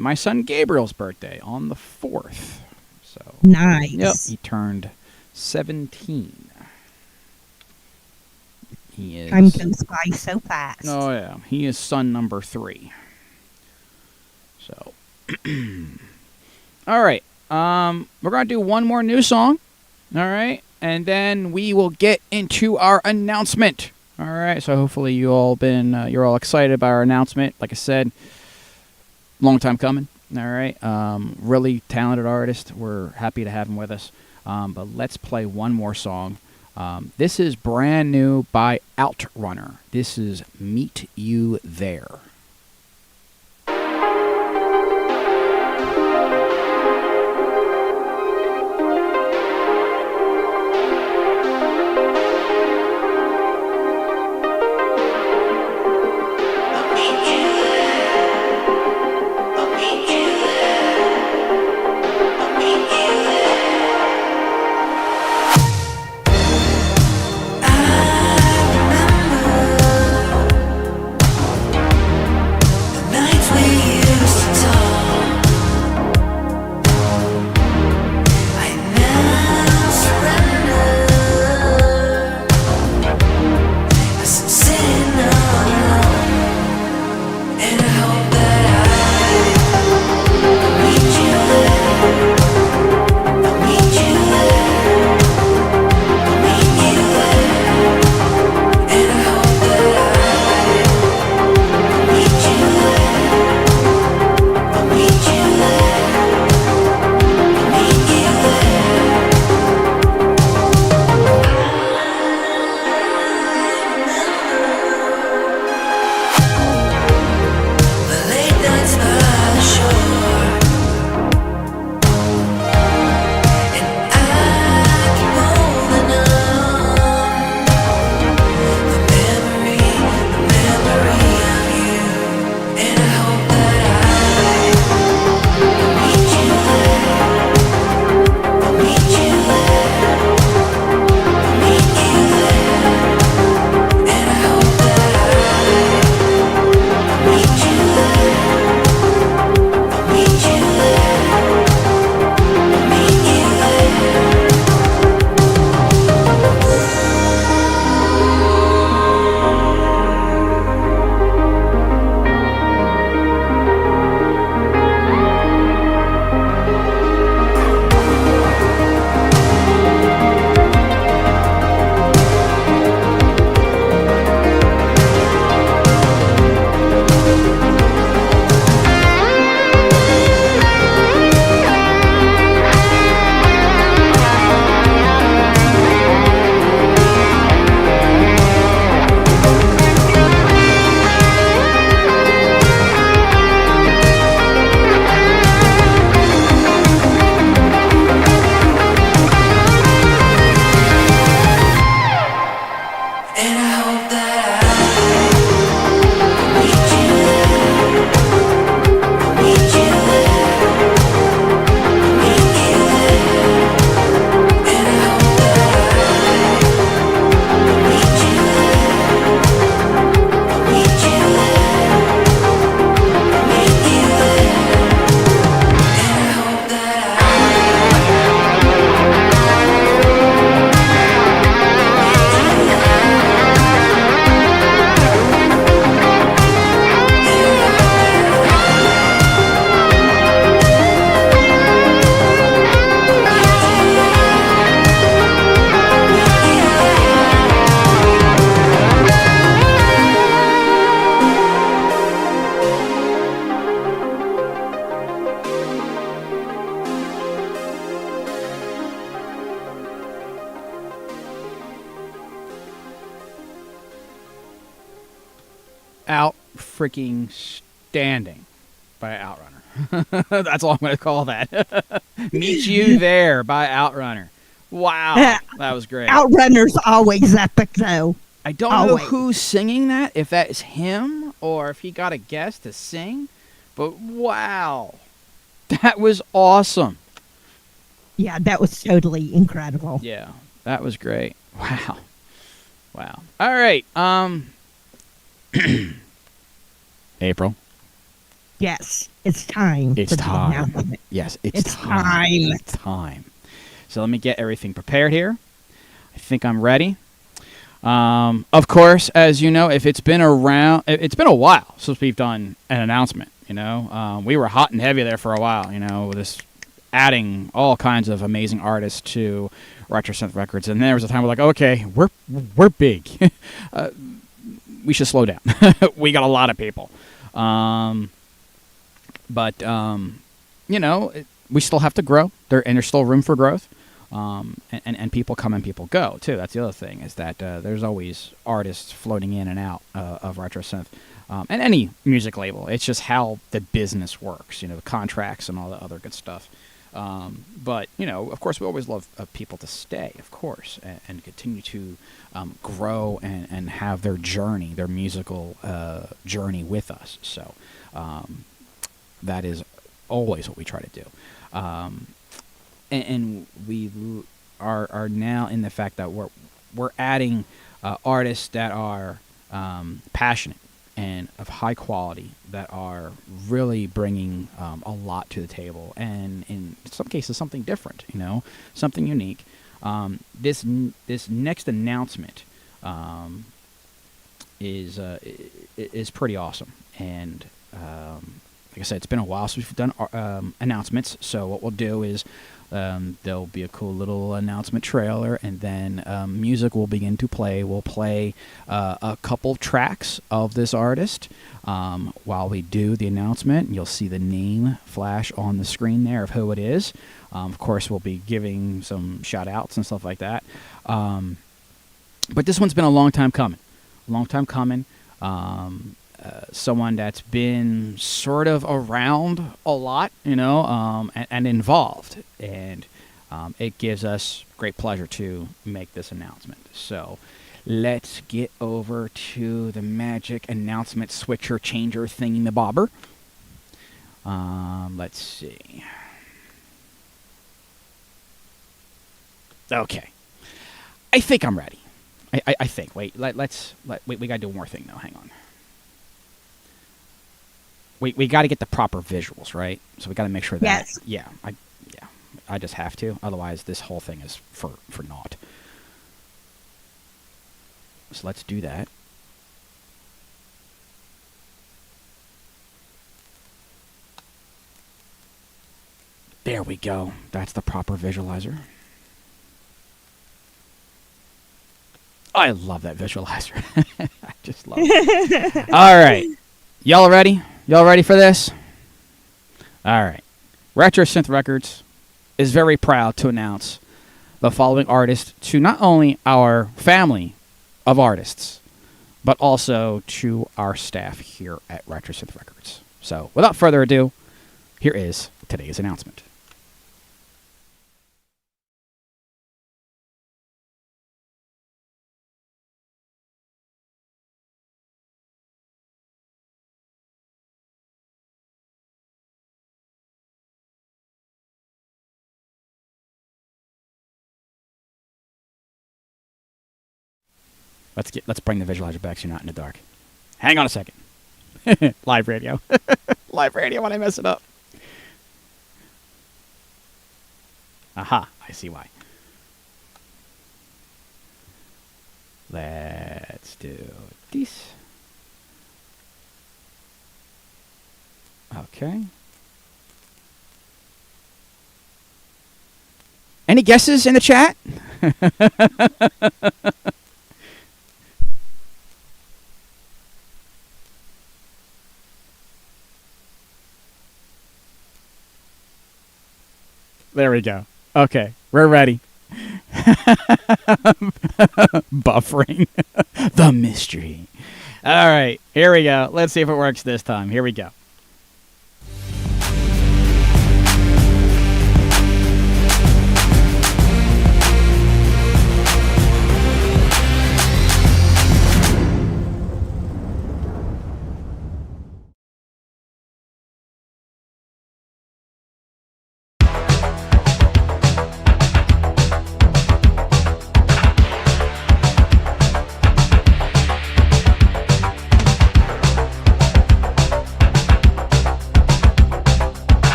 Speaker 1: my son Gabriel's birthday on the 4th. So
Speaker 2: Nice.
Speaker 1: Yep, he turned 17. He is.
Speaker 2: Time goes by so fast.
Speaker 1: Oh yeah, he is son number 3. So, all right. We're gonna do one more new song. All right, and then we will get into our announcement. All right. So hopefully you're all excited about our announcement. Like I said, long time coming. All right. Really talented artist. We're happy to have him with us. But let's play one more song. This is brand new by Outrunner. This is Meet You There. freaking standing by Outrunner. That's all I'm going to call that. Meet You There by Outrunner. Wow, that was great.
Speaker 2: Outrunner's always epic, though.
Speaker 1: I don't know who's singing that, if that is him or if he got a guest to sing, but wow, that was awesome.
Speaker 2: Yeah, that was totally incredible.
Speaker 1: Yeah, that was great. Wow. Wow. All right. April.
Speaker 2: Yes, it's time.
Speaker 1: It's time. Yes, it's time. It's time. So let me get everything prepared here. I think I'm ready. Of course, as you know, if it's been around, it's been a while since we've done an announcement. You know, we were hot and heavy there for a while. You know, with this adding all kinds of amazing artists to RetroSynth Records, and there was a time we're like, okay, we're big. We should slow down. We got a lot of people, but you know, we still have to grow. There's still room for growth. And people come and people go too. That's the other thing, is that there's always artists floating in and out of RetroSynth, and any music label. It's just how the business works, you know, the contracts and all the other good stuff. But you know, of course, we always love people to stay, of course, and continue to grow and have their journey, their musical journey with us. So that is always what we try to do. And we are now in the fact that we're adding artists that are passionate and of high quality, that are really bringing a lot to the table, and in some cases something different, you know, something unique. This next announcement is pretty awesome, and like I said, it's been a while since we've done announcements. So what we'll do is there'll be a cool little announcement trailer, and then music will begin to play. We'll play a couple tracks of this artist while we do the announcement. You'll see the name flash on the screen there of who it is. Of course, we'll be giving some shout-outs and stuff like that. But this one's been a long time coming. Someone that's been sort of around a lot, you know, and involved. And it gives us great pleasure to make this announcement. So let's get over to the magic announcement switcher changer thingy-mabobber. Let's see. Okay. I think I'm ready. I think. Wait, we got to do one more thing, though. Hang on. We got to get the proper visuals, right? So we got to make sure that I just have to. Otherwise, this whole thing is for naught. So let's do that. There we go. That's the proper visualizer. I love that visualizer. I just love it. All right. Y'all ready? Y'all ready for this? All right. RetroSynth Records is very proud to announce the following artist to not only our family of artists, but also to our staff here at RetroSynth Records. So, without further ado, here is today's announcement. Let's bring the visualizer back so you're not in the dark. Hang on a second. Live radio. Live radio when I mess it up. Aha, I see why. Let's do this. Okay. Any guesses in the chat? There we go. Okay, we're ready. Buffering. The mystery. All right, here we go. Let's see if it works this time. Here we go.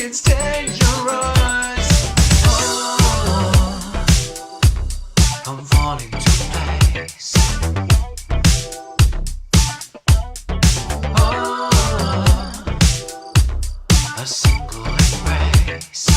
Speaker 3: it's dangerous. Oh, I'm falling to place. Oh, a single embrace.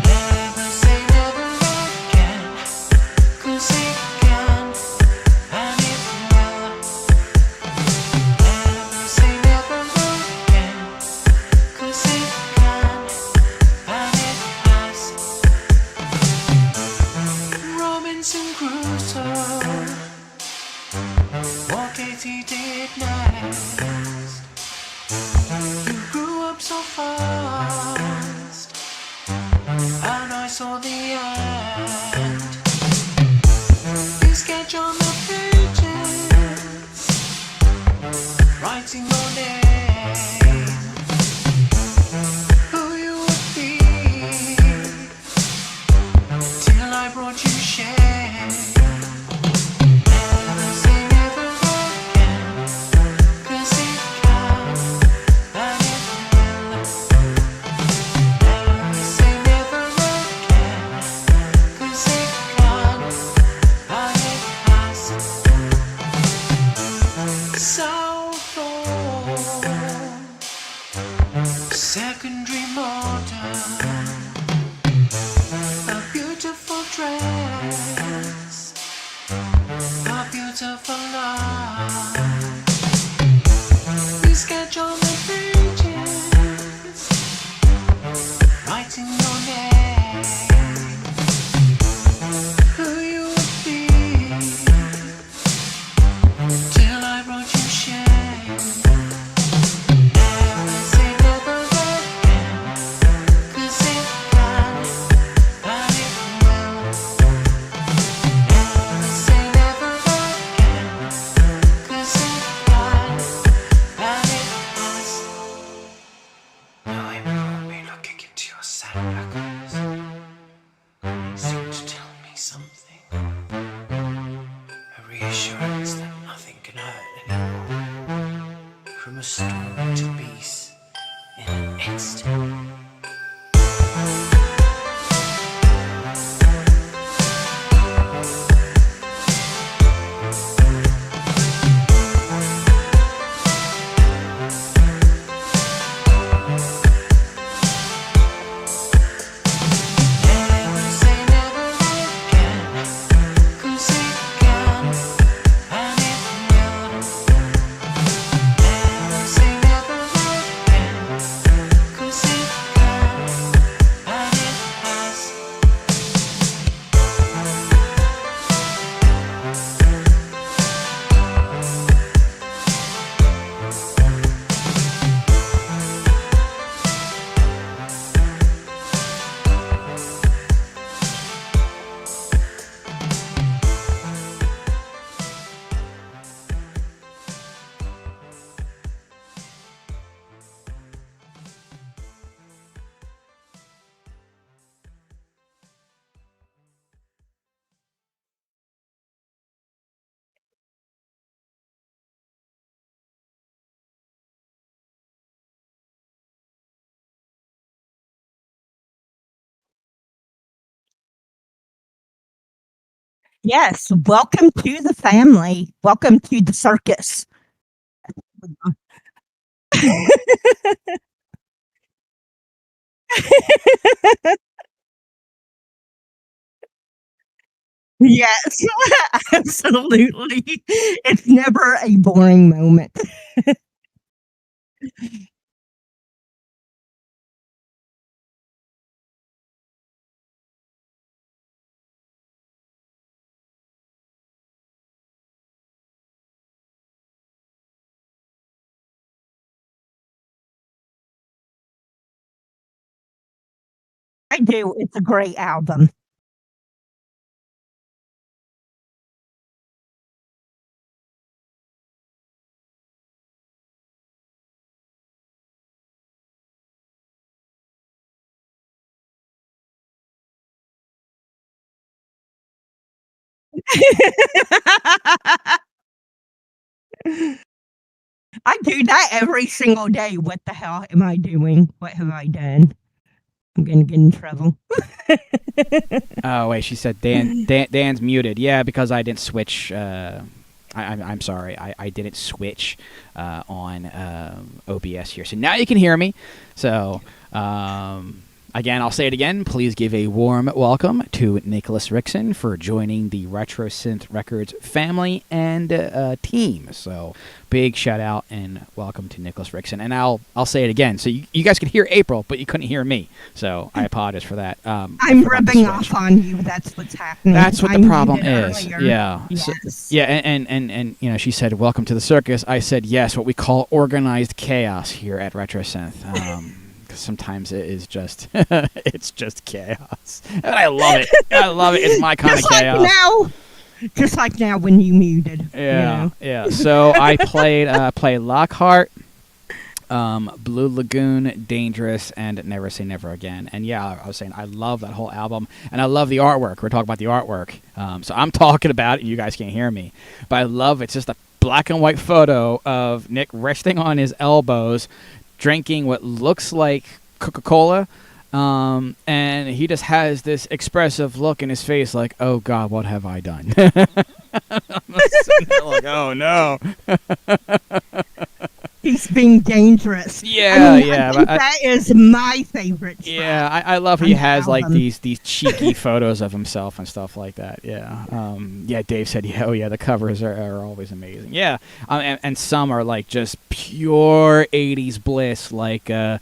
Speaker 3: Never say never again, 'cause it can and it will. Never say never again, 'cause it can and it has. Robinson Crusoe, what Katie did next. You grew up so fast, and I saw the end. You sketch on the pages, writing your name, who you would be, till I brought you shame. Never say never again, 'cause it can and it will. Never say never again, 'cause it can and it has. Southall, secondary modern, a beautiful dress, a beautiful life. We sketch on the pages, writing your name, who you would be, till I brought you shame. Never say never again, 'cause it can and it will. Never say never again, 'cause it can and it has. Now I will be looking into your sad black eyes. You seem to tell me something. A reassurance that nothing can hurt anymore. From a storm to peace in an instant. Never say never again, 'cause it can and it will. Never say never again, 'cause it can and it has.
Speaker 2: Yes, welcome to the family. Welcome to the circus. Yes, absolutely. It's never a boring moment. I do. It's a great album. I do that every single day. What the hell am I doing? What have I done? I'm gonna get in trouble.
Speaker 1: Oh wait, she said Dan's muted. Yeah, because I didn't switch. I'm sorry, I didn't switch on OBS here. So now you can hear me. So again, I'll say it again. Please give a warm welcome to Nicholas Rickson for joining the RetroSynth Records family and team. So big shout out and welcome to Nicholas Rickson. And I'll say it again. So you guys could hear April, but you couldn't hear me. So I apologize for that.
Speaker 2: I'm rubbing off on you. That's what's happening.
Speaker 1: That's what
Speaker 2: I
Speaker 1: the problem
Speaker 2: muted
Speaker 1: is.
Speaker 2: earlier.
Speaker 1: Yeah.
Speaker 2: Yes.
Speaker 1: So, yeah, and you know, she said, "Welcome to the circus." I said, "Yes, what we call organized chaos here at RetroSynth." Because sometimes it is just, it's just chaos, and I love it. I love it. It's my kind
Speaker 2: Just
Speaker 1: of
Speaker 2: like
Speaker 1: chaos.
Speaker 2: now. Just like now when you muted.
Speaker 1: Yeah, yeah. So I played Lockhart, Blue Lagoon, Dangerous, and Never Say Never Again. And yeah, I was saying I love that whole album, and I love the artwork. We're talking about the artwork. So I'm talking about it, and you guys can't hear me, but I love it's just a black and white photo of Nick resting on his elbows, drinking what looks like Coca-Cola. And he just has this expressive look in his face like, oh God, what have I done? I'm sitting there like, oh no.
Speaker 2: He's being dangerous.
Speaker 1: Yeah,
Speaker 2: I mean,
Speaker 1: yeah.
Speaker 2: I think that is my favorite track.
Speaker 1: Yeah, I love he
Speaker 2: on the
Speaker 1: has like
Speaker 2: album.
Speaker 1: these cheeky photos of himself and stuff like that. Yeah, yeah. Dave said, "Yeah, oh yeah, the covers are always amazing." Yeah, and some are like just pure '80s bliss, like the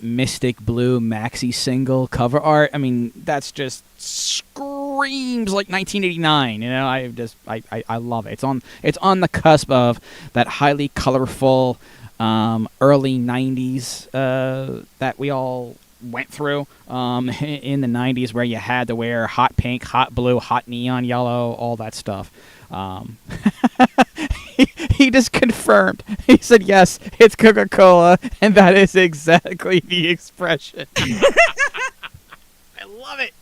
Speaker 1: Mystic Blue maxi single cover art. I mean, that's just screams like 1989. You know, I love it. It's on the cusp of that highly colorful early 90s that we all went through in the 90s, where you had to wear hot pink, hot blue, hot neon yellow, all that stuff. He just confirmed. He said, yes, it's Coca-Cola, and that is exactly the expression. I love it.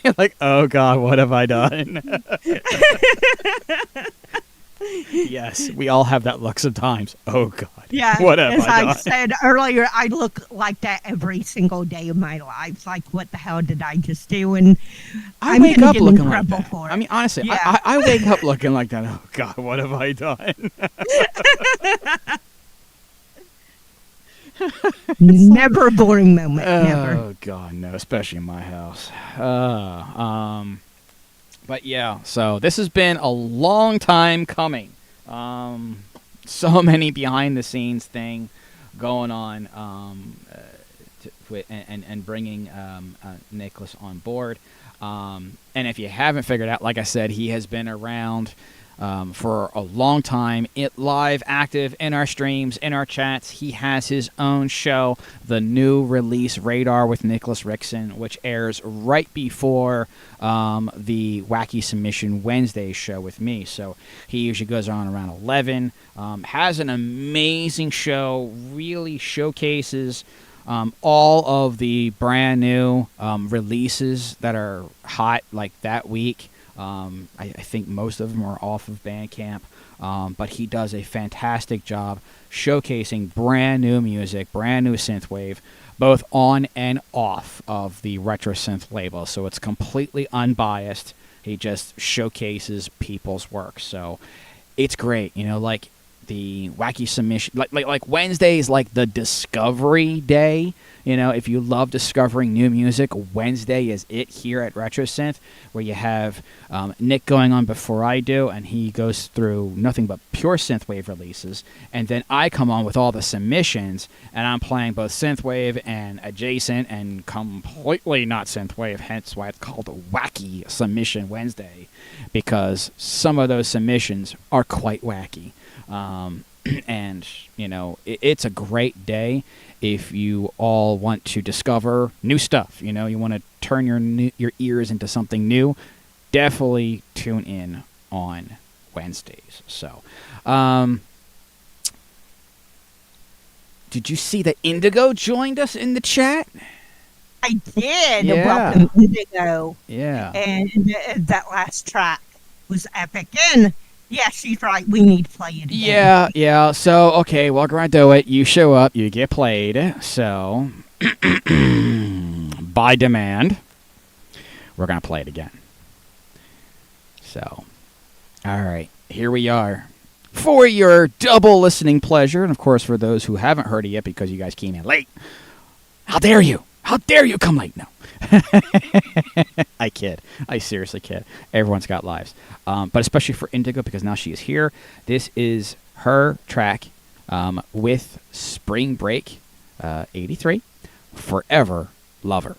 Speaker 1: You're like, oh God, what have I done? Yes, we all have that look sometimes. Oh God,
Speaker 2: Yeah,
Speaker 1: what have
Speaker 2: as
Speaker 1: I
Speaker 2: I
Speaker 1: done?
Speaker 2: said earlier, I look like that every single day of my life. Like, what the hell did I just do? And
Speaker 1: I
Speaker 2: I'm
Speaker 1: wake
Speaker 2: gonna
Speaker 1: up
Speaker 2: get in
Speaker 1: looking like
Speaker 2: trouble
Speaker 1: that.
Speaker 2: for it.
Speaker 1: I mean, honestly,
Speaker 2: Yeah.
Speaker 1: I wake up looking like that. Oh God, what have I done?
Speaker 2: Never a boring moment. Never.
Speaker 1: Oh God, no, especially in my house. But yeah, so this has been a long time coming. So many behind the scenes thing going on, and bringing Nicholas on board. And if you haven't figured out, like I said, he has been around for a long time, live, active in our streams, in our chats. He has his own show, the New Release Radar with Nicholas Rickson, which airs right before the Wacky Submission Wednesday show with me. So he usually goes on around 11. Has an amazing show, really showcases all of the brand new releases that are hot like that week. I think most of them are off of Bandcamp, but he does a fantastic job showcasing brand new music, brand new synthwave, both on and off of the RetroSynth label. So it's completely unbiased. He just showcases people's work. So it's great. You know, like the wacky submission. Like Wednesday is like the discovery day. You know, if you love discovering new music, Wednesday is it here at RetroSynth, where you have Nick going on before I do, and he goes through nothing but pure Synthwave releases. And then I come on with all the submissions, and I'm playing both Synthwave and adjacent and completely not Synthwave, hence why it's called Wacky Submission Wednesday, because some of those submissions are quite wacky. And, you know, it's a great day if you all want to discover new stuff. You know, you want to turn your ears into something new, definitely tune in on Wednesdays. So, did you see that Indigo joined us in the chat?
Speaker 2: I did.
Speaker 1: Yeah.
Speaker 2: Welcome, Indigo.
Speaker 1: Yeah.
Speaker 2: And that last track was epic. And yeah, she's right. We need to play it again.
Speaker 1: Yeah. So, okay, we're going to do it. You show up, you get played. So, by demand, we're going to play it again. So, all right, here we are. For your double listening pleasure, and of course for those who haven't heard it yet because you guys came in late. How dare you? How dare you come late? No. I kid. I seriously kid. Everyone's got lives. But especially for Indigo, because now she is here. This is her track with Spring Break 83, Forever Lover.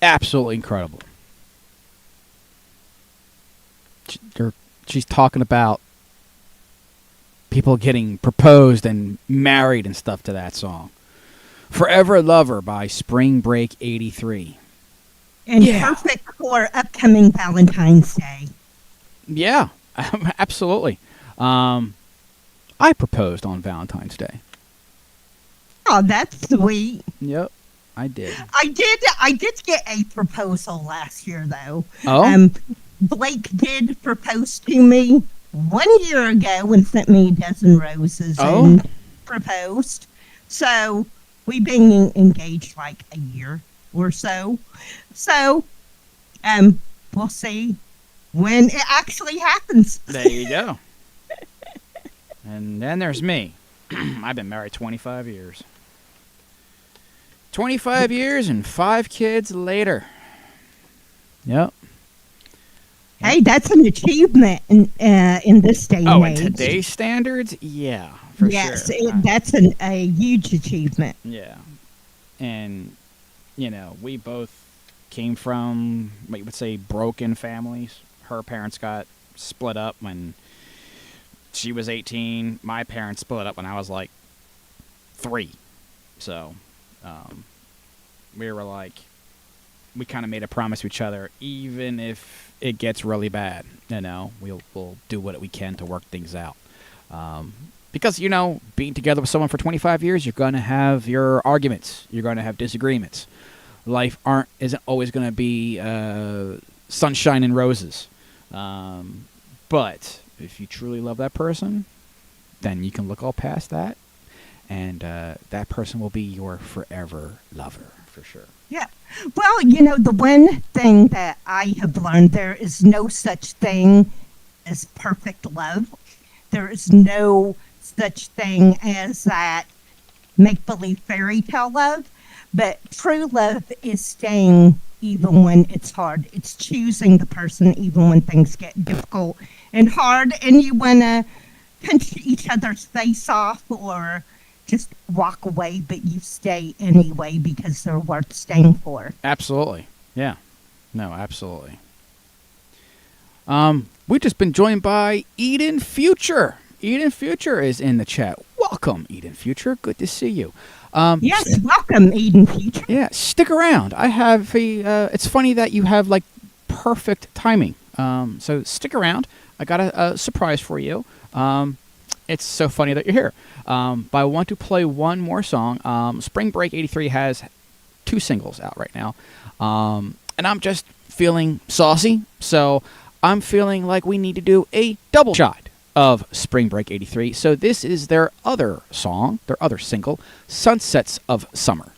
Speaker 1: absolutely incredible. She's talking about people getting proposed and married and stuff to that song. Forever Lover by Spring Break 83.
Speaker 2: And
Speaker 1: Yeah.
Speaker 2: perfect for upcoming Valentine's Day.
Speaker 1: Yeah, absolutely. I proposed on Valentine's Day.
Speaker 2: Oh, that's sweet.
Speaker 1: Yep, I did.
Speaker 2: I did get a proposal last year though.
Speaker 1: Oh?
Speaker 2: Blake did propose to me 1 year ago and sent me a dozen roses and proposed. So we've been engaged like a year or so. So we'll see when it actually happens.
Speaker 1: There you go. And then there's me. I've been married 25 years. 25 years and 5 kids later. Yep.
Speaker 2: Hey, that's an achievement in this day and
Speaker 1: Oh,
Speaker 2: age.
Speaker 1: in today's standards? Yeah, for
Speaker 2: yes,
Speaker 1: sure.
Speaker 2: that's a huge achievement.
Speaker 1: Yeah. And, we both came from, what you would say, broken families. Her parents got split up when she was 18. My parents split up when I was like 3. So, we were like, we kind of made a promise to each other, even if it gets really bad, we'll do what we can to work things out. Because, being together with someone for 25 years, you're going to have your arguments. You're going to have disagreements. Life isn't always going to be sunshine and roses. But if you truly love that person, then you can look all past that, and that person will be your forever lover, for sure.
Speaker 2: Yeah. Well, the one thing that I have learned, there is no such thing as perfect love. There is no such thing as that make-believe fairy tale love. But true love is staying even when it's hard. It's choosing the person even when things get difficult and hard, and you want to punch each other's face off or just walk away, but you stay anyway because they're worth staying for.
Speaker 1: Absolutely. Yeah. No, absolutely. We've just been joined by Eden Future. Eden Future is in the chat. Welcome, Eden Future. Good to see you.
Speaker 2: Yes, welcome, Eden Future.
Speaker 1: Yeah, stick around. I have it's funny that you have like perfect timing. So stick around. I got a surprise for you. It's so funny that you're here. But I want to play one more song. Spring Break 83 has 2 singles out right now. And I'm just feeling saucy. So I'm feeling like we need to do a double shot of Spring Break 83. So this is their other song, their other single, Sunsets of Summer.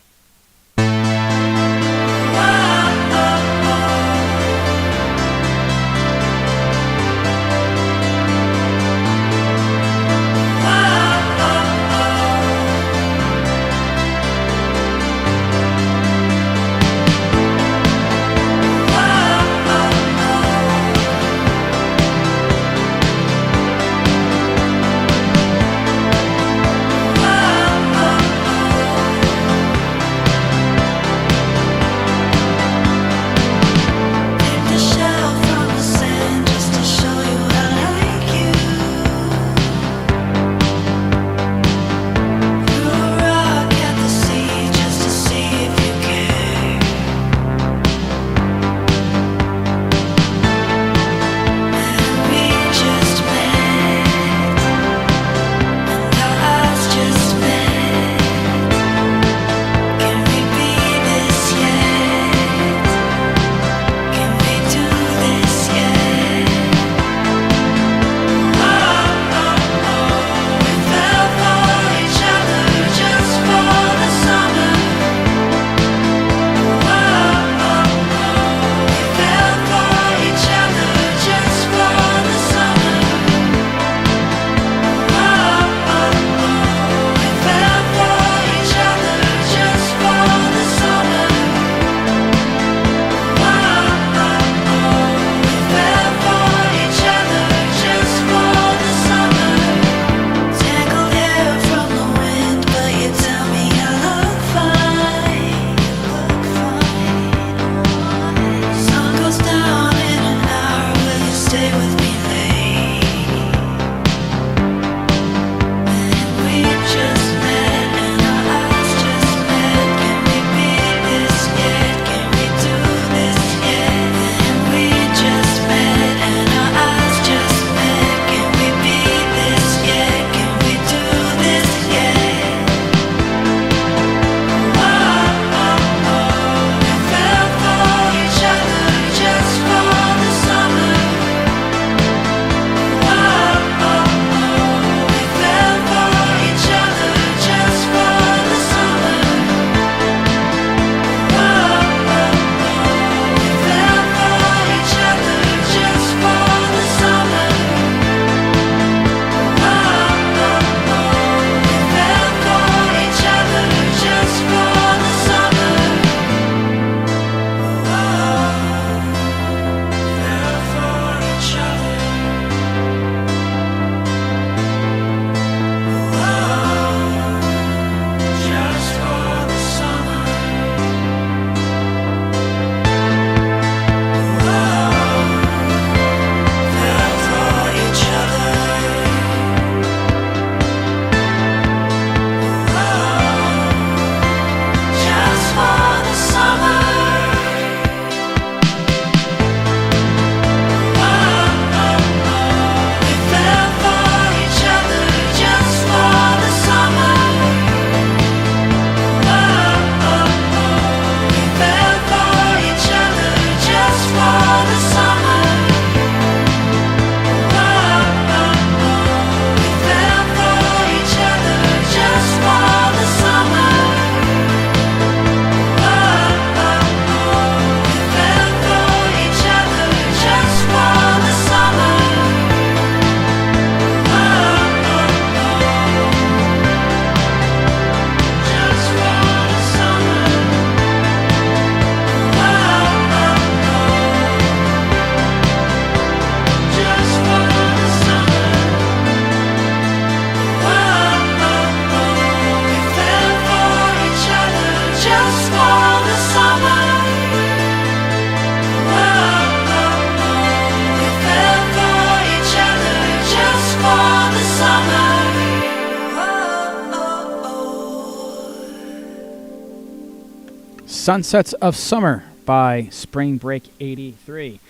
Speaker 1: Sunsets of Summer by Spring Break 83.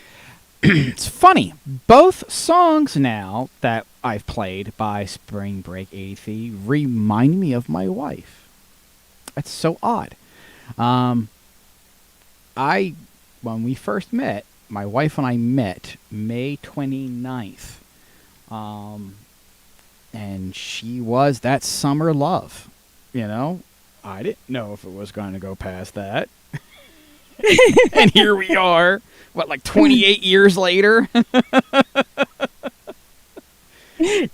Speaker 1: It's funny. Both songs now that I've played by Spring Break 83 remind me of my wife. That's so odd. When we first met, my wife and I met May 29th. And she was that summer love. You know, I didn't know if it was going to go past that. And here we are, what, like 28 years later?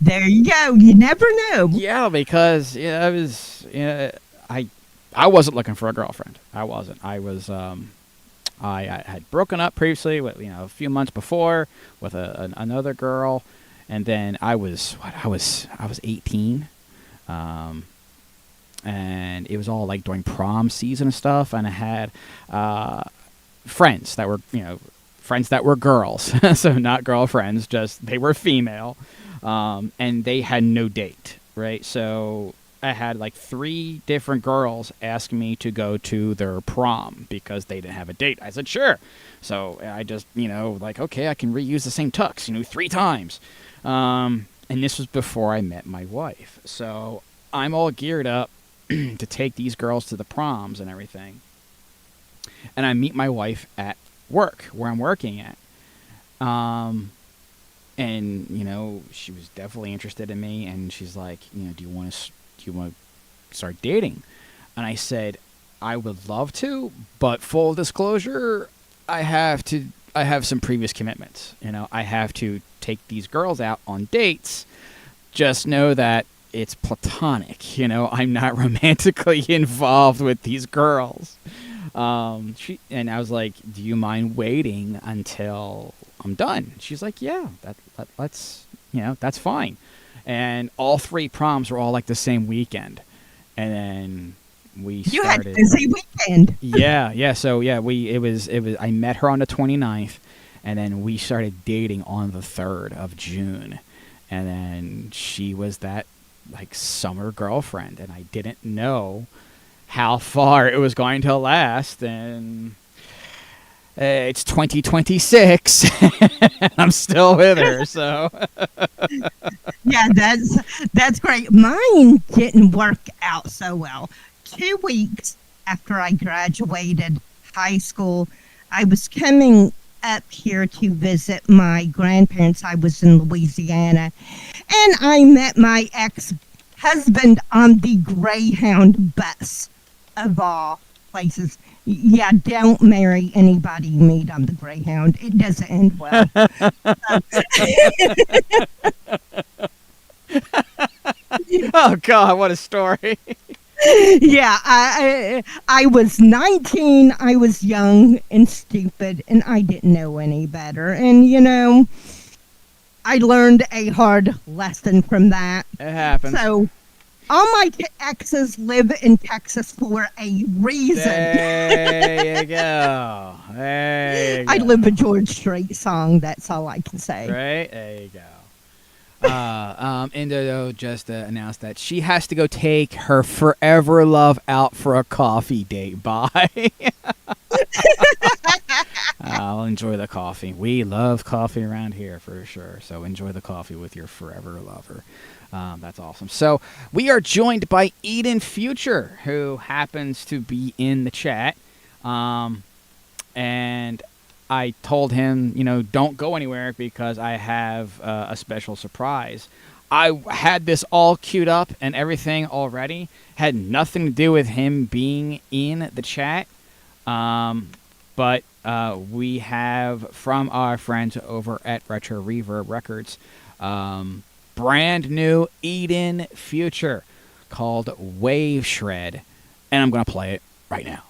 Speaker 2: There you go. You never know.
Speaker 1: Yeah, because I was, I wasn't looking for a girlfriend. I wasn't. I was, I had broken up previously, with, a few months before with another girl, and then I was 18. And it was all like during prom season and stuff, and I had friends that were girls, so not girlfriends, just they were female, and they had no date, right? So I had like 3 different girls ask me to go to their prom because they didn't have a date. I said sure, so I just like, okay, I can reuse the same tux 3 times, and this was before I met my wife, so I'm all geared up to take these girls to the proms and everything. And I meet my wife at work, where I'm working at. And, she was definitely interested in me, and she's like, do you want to start dating? And I said, I would love to, but full disclosure, I have some previous commitments. I have to take these girls out on dates. Just know that it's platonic, I'm not romantically involved with these girls. And I was like, do you mind waiting until I'm done? She's like, yeah, that's fine. And all 3 proms were all like the same weekend. And then we started.
Speaker 2: You had a busy weekend.
Speaker 1: Yeah. So yeah, it was, I met her on the 29th, and then we started dating on the 3rd of June. And then she was that like summer girlfriend, and I didn't know how far it was going to last, and it's 2026 and I'm still with her, so
Speaker 2: Yeah, that's great. Mine didn't work out so well. 2 weeks after I graduated high school, I was coming up here to visit my grandparents. I was in Louisiana, and I met my ex-husband on the Greyhound bus, of all places. Yeah, don't marry anybody you meet on the Greyhound. It doesn't end well.
Speaker 1: Oh God, what a story.
Speaker 2: Yeah, I was 19, I was young and stupid, and I didn't know any better. And, I learned a hard lesson from that.
Speaker 1: It happens.
Speaker 2: So, all my exes live in Texas for a reason.
Speaker 1: There you go. There you go.
Speaker 2: I live a George Strait song, that's all I can say.
Speaker 1: Right? There you go. Indo just announced that she has to go take her forever love out for a coffee date. Bye. I'll enjoy the coffee. We love coffee around here for sure. So enjoy the coffee with your forever lover. That's awesome. So we are joined by Eden Future, who happens to be in the chat. And I told him, don't go anywhere because I have a special surprise. I had this all queued up and everything already. Had nothing to do with him being in the chat. But we have from our friends over at Retro Reverb Records, brand new Eden Future called Wave Shred. And I'm going to play it right now.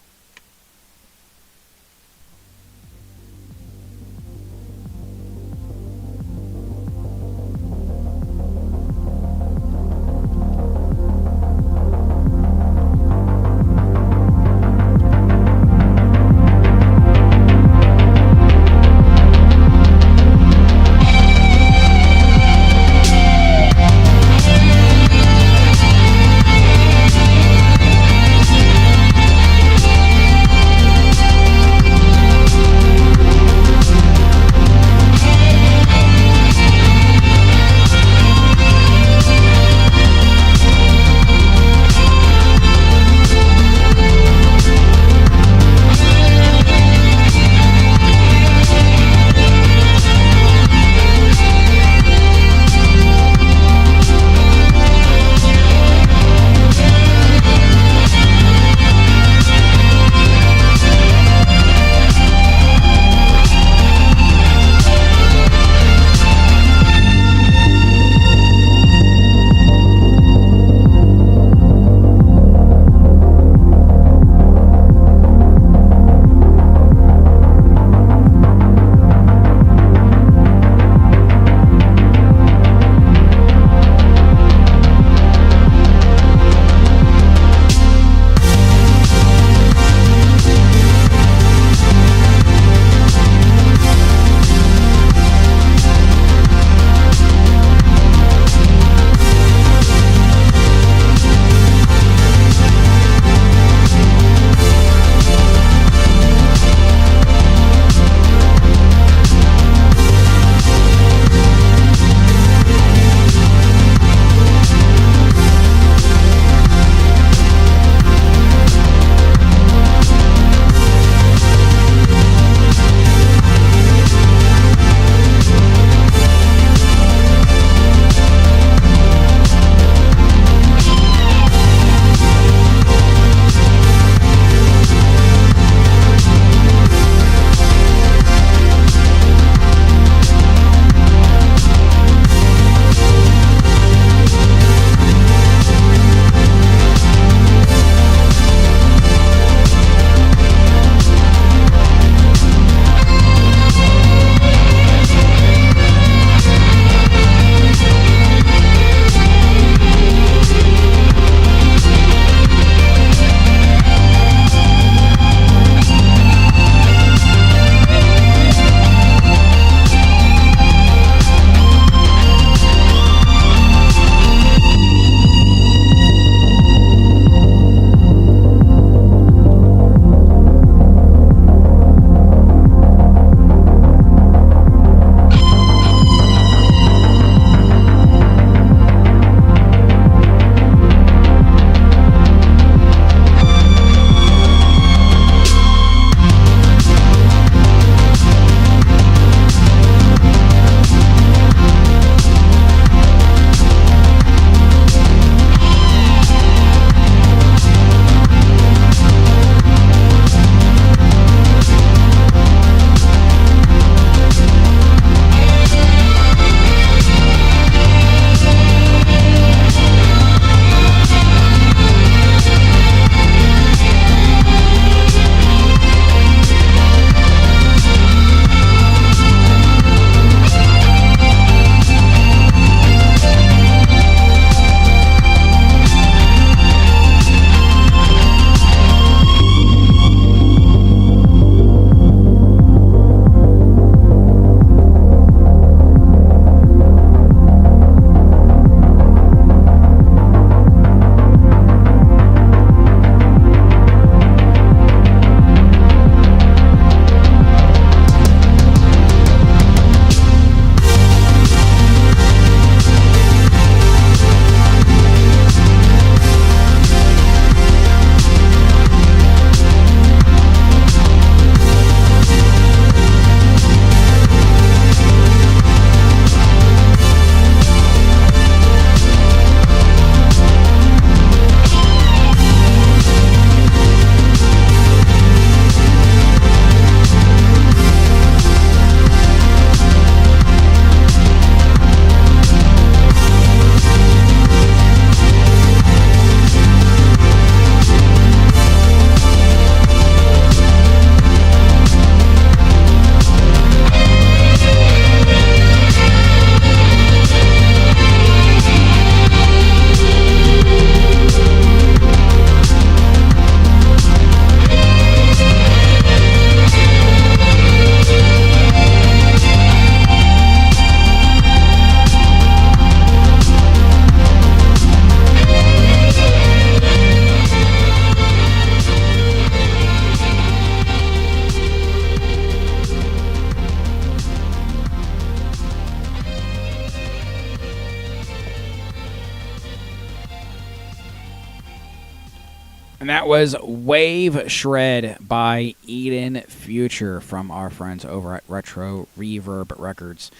Speaker 1: And that was Wave Shred by Eden Future from our friends over at Retro Reverb Records.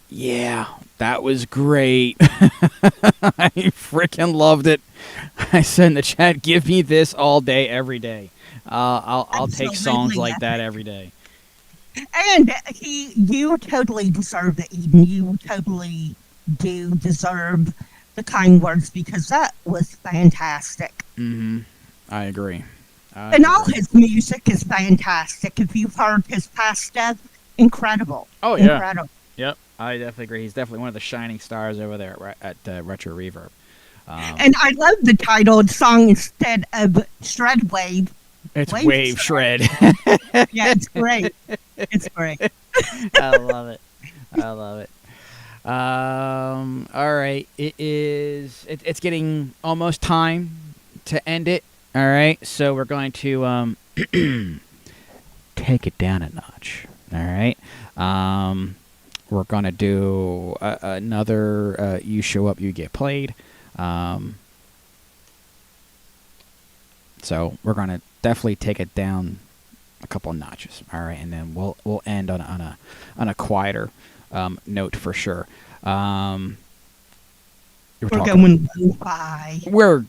Speaker 1: Yeah, that was great. I freaking loved it. I said in the chat, give me this all day, every day. I'll take songs like that every day.
Speaker 2: And you totally deserve it, Eden. You totally do deserve the kind words because that was fantastic.
Speaker 1: Mm-hmm. I agree.
Speaker 2: And all his music is fantastic. If you've heard his past stuff, incredible.
Speaker 1: Oh, yeah.
Speaker 2: Incredible.
Speaker 1: Yep, I definitely agree. He's definitely one of the shining stars over there at Retro Reverb.
Speaker 2: And I love the titled song instead of Shred Wave.
Speaker 1: It's Wave Shred.
Speaker 2: Yeah, it's great. It's great.
Speaker 1: I love it. I love it. All right. It's getting almost time to end it. All right. So we're going to take it down a notch. All right. We're going to do another You Show Up, You Get Played. So we're going to definitely take it down a couple of notches. All right. And then we'll end on a quieter note for sure.
Speaker 2: We're going lo-fi.
Speaker 1: A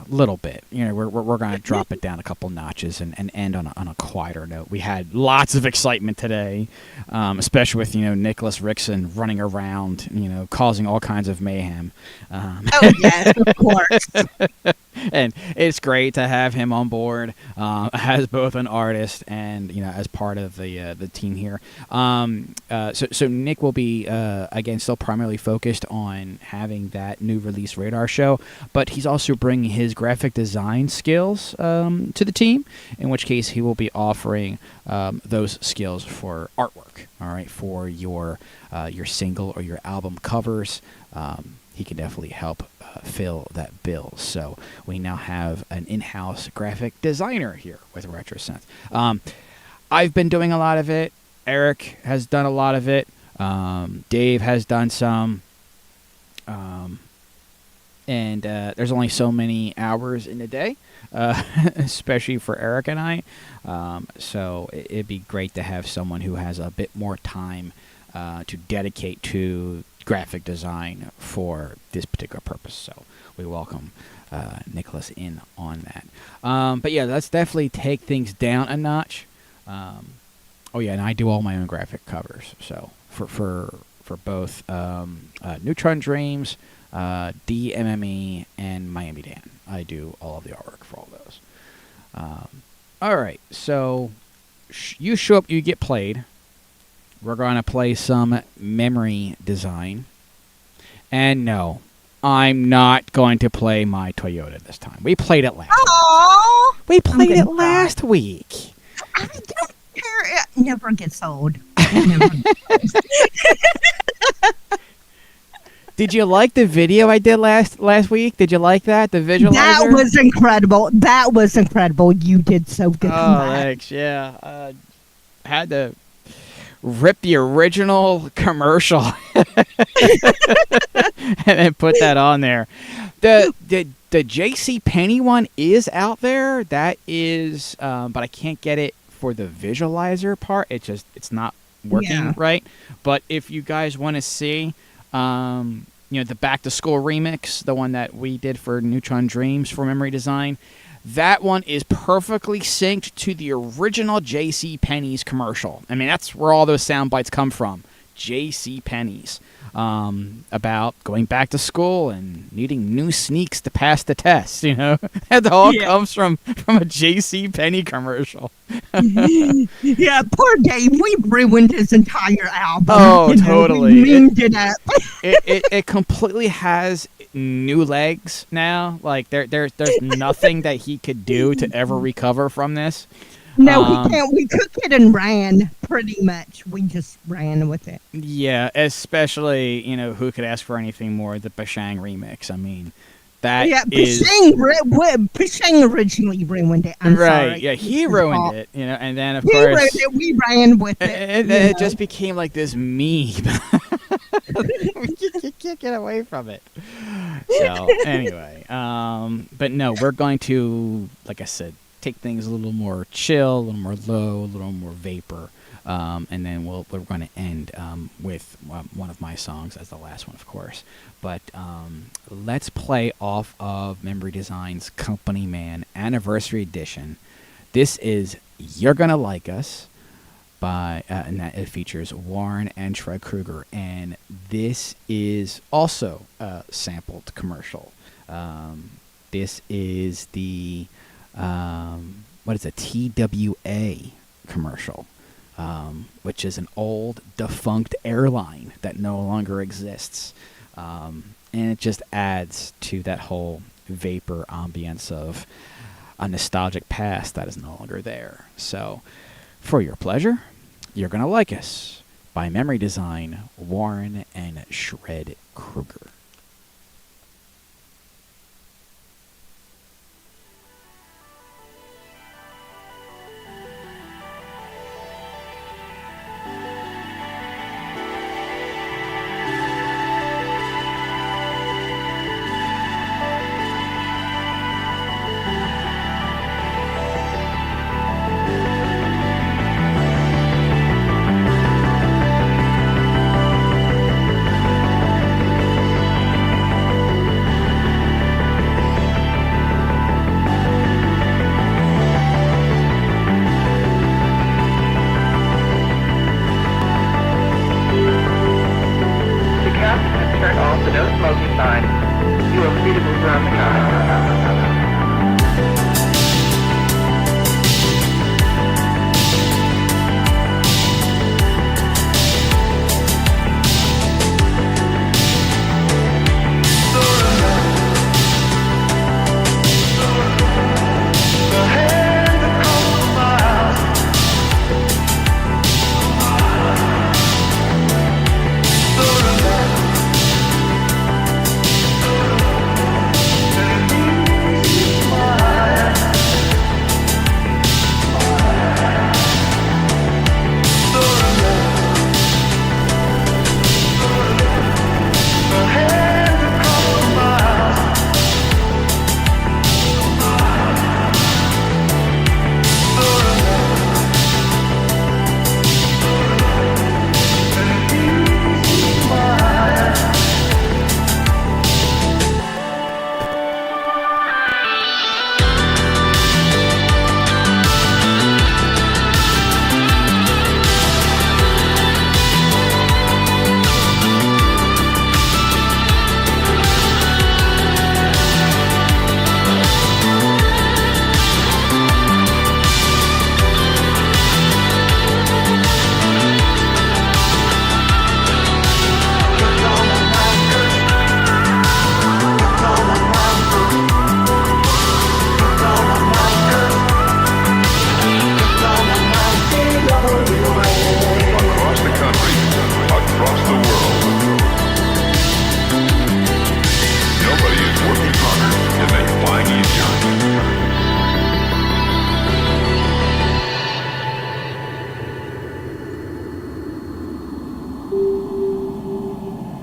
Speaker 1: little bit. You know, we're going to drop it down a couple notches and end on a quieter note. We had lots of excitement today, especially with Nicholas Rickson running around, causing all kinds of mayhem.
Speaker 2: Oh yes, of course.
Speaker 1: And it's great to have him on board as both an artist and as part of the team here. So Nick will be again still primarily focused on having that new release radar show, but he's also bringing his graphic design skills to the team. In which case he will be offering those skills for artwork. All right, for your single or your album covers. He can definitely help fill that bill. So we now have an in-house graphic designer here with RetroSynth. I've been doing a lot of it. Eric has done a lot of it. Dave has done some. And there's only so many hours in a day, especially for Eric and I. So it'd be great to have someone who has a bit more time to dedicate to graphic design for this particular purpose. So we welcome Nicholas in on that. But yeah, let's definitely take things down a notch. Oh yeah, and I do all my own graphic covers. So for both Neutron Dreams, DMME, and Miami Dan, I do all of the artwork for all those. All right, so You Show Up, You Get Played. We're going to play some Memory Design. And no, I'm not going to play My Toyota this time. We played it last
Speaker 2: Aww.
Speaker 1: week. We played it last week.
Speaker 2: I don't care. It never gets old. It never gets old.
Speaker 1: Did you like the video I did last week? Did you like that? The visualizer?
Speaker 2: That was incredible. That was incredible. You did so good.
Speaker 1: Oh, thanks. Yeah. Had to rip the original commercial and then put that on there. The JC Penney one is out there. That is, but I can't get it for the visualizer part. It's not working right. But if you guys want to see, the Back to School remix, the one that we did for Neutron Dreams for Memory Design, that one is perfectly synced to the original J.C. Penney's commercial. I mean, that's where all those sound bites come from. J.C. Penney's. About going back to school and needing new sneaks to pass the test, That all comes from a J.C. Penney commercial.
Speaker 2: Yeah, poor Dave. We ruined his entire album.
Speaker 1: Oh, totally.
Speaker 2: We memed it up.
Speaker 1: it completely has new legs now. Like there's nothing that he could do to ever recover from this.
Speaker 2: No, we can't. We took it and ran, pretty much. We just ran with it.
Speaker 1: Yeah, especially, who could ask for anything more? The Bashang remix. I mean, that is...
Speaker 2: Bashang originally ruined it. I'm
Speaker 1: right,
Speaker 2: sorry.
Speaker 1: yeah, he ruined it, and then, of
Speaker 2: he
Speaker 1: course...
Speaker 2: ruined it, we ran with it.
Speaker 1: And then it just became like this meme. You can't get away from it. So anyway, but no, we're going to, like I said, take things a little more chill, a little more low, a little more vapor, and then we're going to end with one of my songs as the last one, of course. But let's play off of Memory Design's Company Man Anniversary Edition. This is "You're Gonna Like Us" by, and that it features Warren and Trey Kruger, and this is also a sampled commercial. This is the what is a TWA commercial, which is an old defunct airline that no longer exists, and it just adds to that whole vapor ambience of a nostalgic past that is no longer there. So, for your pleasure, "You're Gonna Like Us" by Memory Design, Warren and Shred Kruger.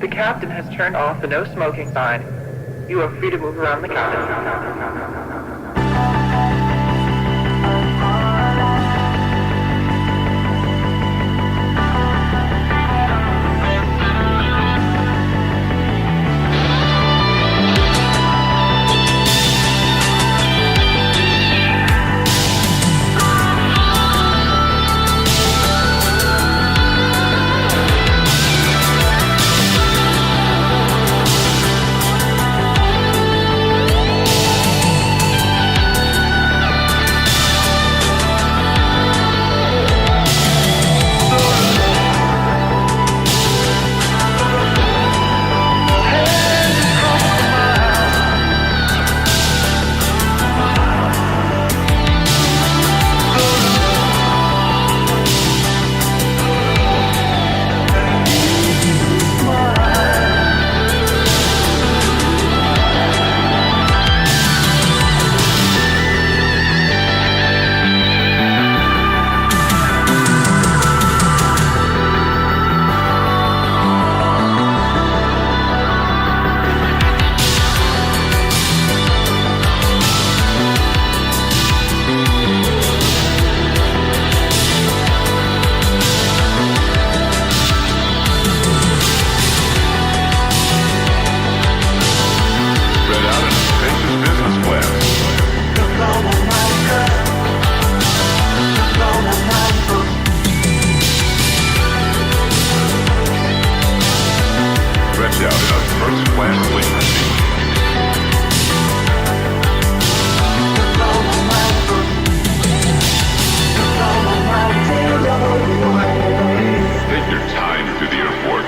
Speaker 4: The captain has turned off the no smoking sign. You are free to move around the cabin.
Speaker 5: out in a first-class literacy. Take your time through the airport.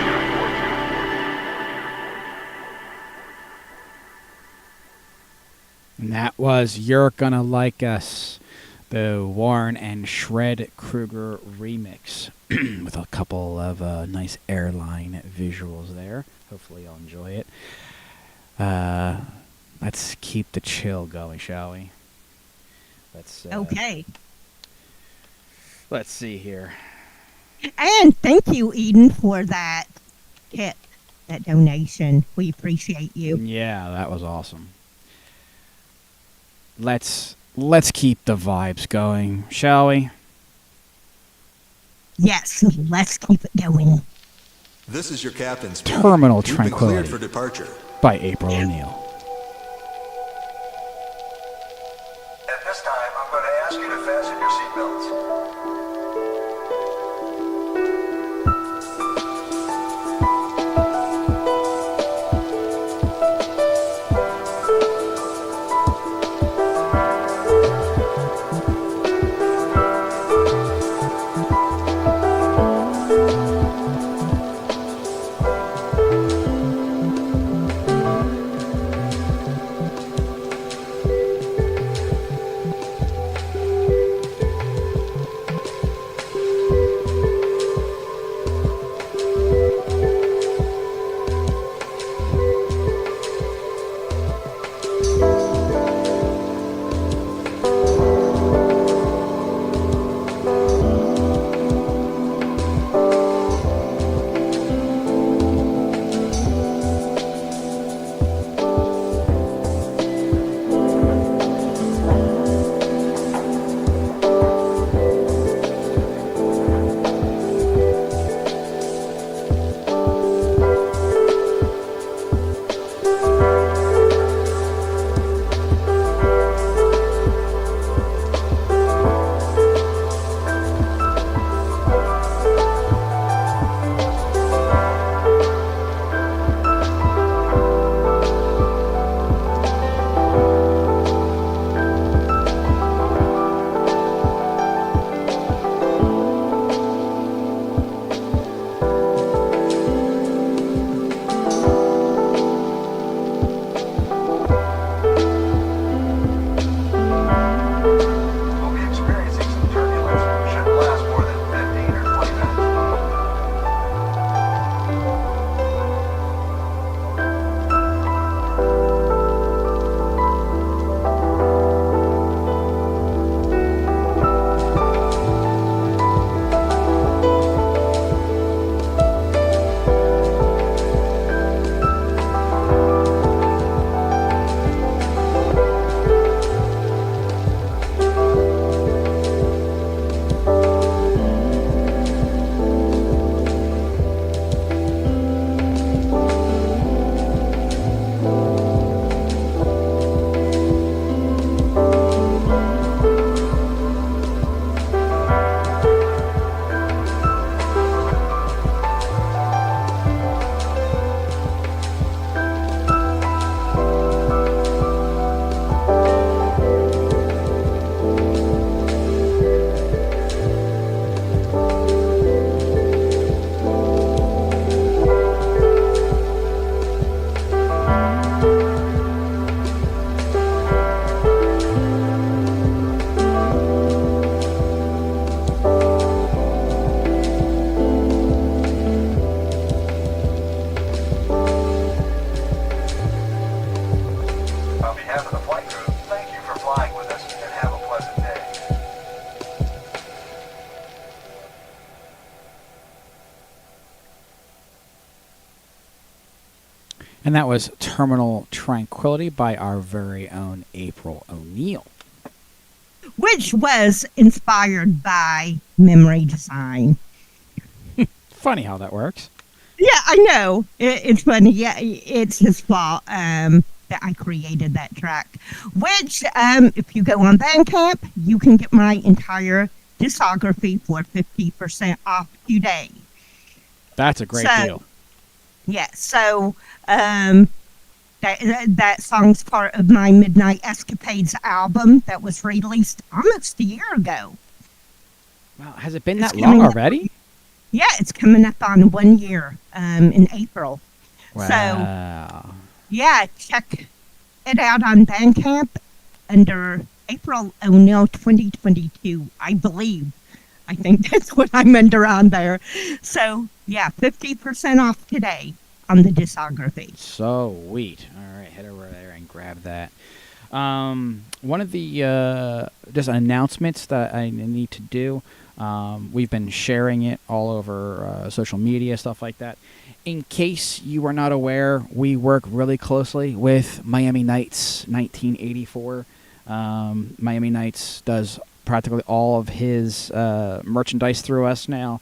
Speaker 1: And that was You're Gonna Like Us, the Warren and Shred Kruger remix with a couple of nice airline visuals there. Hopefully you'll enjoy it. Let's keep the chill going, shall we?
Speaker 2: Okay.
Speaker 1: Let's see here.
Speaker 2: And thank you, Eden, for that tip, that donation. We appreciate you.
Speaker 1: Yeah, that was awesome. Let's keep the vibes going, shall we?
Speaker 2: Yes, let's keep it going.
Speaker 6: This is your captain speaking.
Speaker 1: Terminal
Speaker 6: You've been cleared
Speaker 1: Tranquility
Speaker 6: for departure.
Speaker 1: by April O'Neil.
Speaker 7: At this time, I'm going to ask you to fasten your seatbelts.
Speaker 1: And that was Terminal Tranquility by our very own April O'Neil.
Speaker 2: Which was inspired by memory design.
Speaker 1: Funny how that works.
Speaker 2: Yeah, I know. It's funny. Yeah, it's his fault that I created that track. Which, if you go on Bandcamp, you can get my entire discography for 50% off today.
Speaker 1: That's a great deal.
Speaker 2: Yeah, so that song's part of my Midnight Escapades album that was released almost a year ago.
Speaker 1: Wow, has it been
Speaker 2: It's
Speaker 1: that long
Speaker 2: coming up-
Speaker 1: already?
Speaker 2: Yeah, it's coming up on 1 year in April. So,
Speaker 1: Wow.
Speaker 2: yeah, check it out on Bandcamp under April O'Neill 2022, I believe. I think that's what I'm under on there. So, yeah, 50% off today on the discography.
Speaker 1: Sweet. All right, head over there and grab that. One of the just announcements that I need to do. We've been sharing it all over social media, stuff like that. In case you are not aware, we work really closely with Miami Nights 1984. Miami Nights does practically all of his merchandise through us now.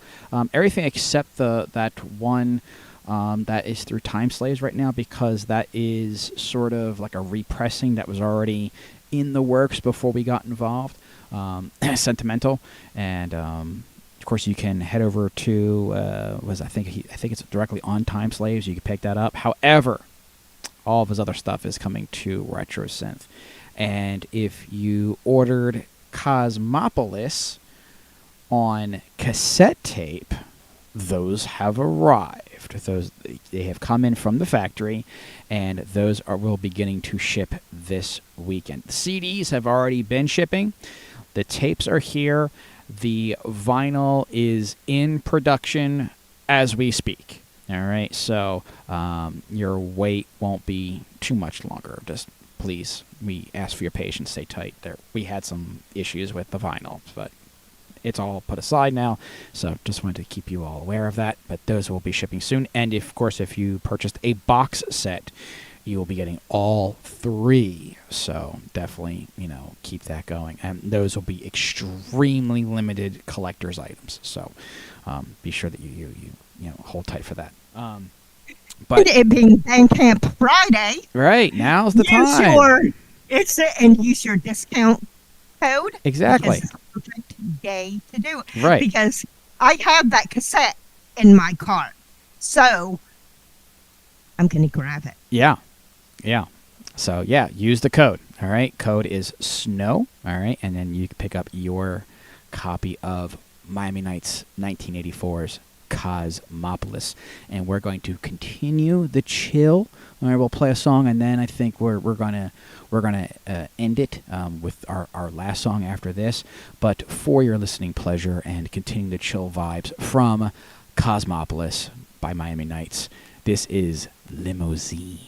Speaker 1: Everything except that one that is through Time Slaves right now, because that is sort of like a repressing that was already in the works before we got involved. Sentimental, and of course you can head over to I think it's directly on Time Slaves. You can pick that up. However, all of his other stuff is coming to RetroSynth, and if you ordered Cosmopolis on cassette tape, those have arrived. They have come in from the factory, and those will be beginning to ship this weekend. The CDs have already been shipping. The tapes are here. The vinyl is in production as we speak. All right, so your wait won't be too much longer. Just please, we ask for your patience. Stay tight. We had some issues with the vinyl, but it's all put aside now. So just wanted to keep you all aware of that. But those will be shipping soon. And of course, if you purchased a box set, you will be getting all 3. So definitely, keep that going. And those will be extremely limited collector's items. So be sure that you hold tight for that. But
Speaker 2: it being Bandcamp Friday,
Speaker 1: right, now's the time.
Speaker 2: And use your discount code.
Speaker 1: Exactly.
Speaker 2: Because it's the perfect day to do it.
Speaker 1: Right.
Speaker 2: Because I have that cassette in my cart. So I'm going to grab it.
Speaker 1: Yeah. Yeah. So, yeah, use the code. All right. Code is SNOW. All right. And then you can pick up your copy of Miami Nights 1984's Cosmopolis. And we're going to continue the chill. All right, we'll play a song, and then I think we're gonna end it with our last song after this. But for your listening pleasure and continuing the chill vibes from Cosmopolis by Miami Nights, this is Limousine.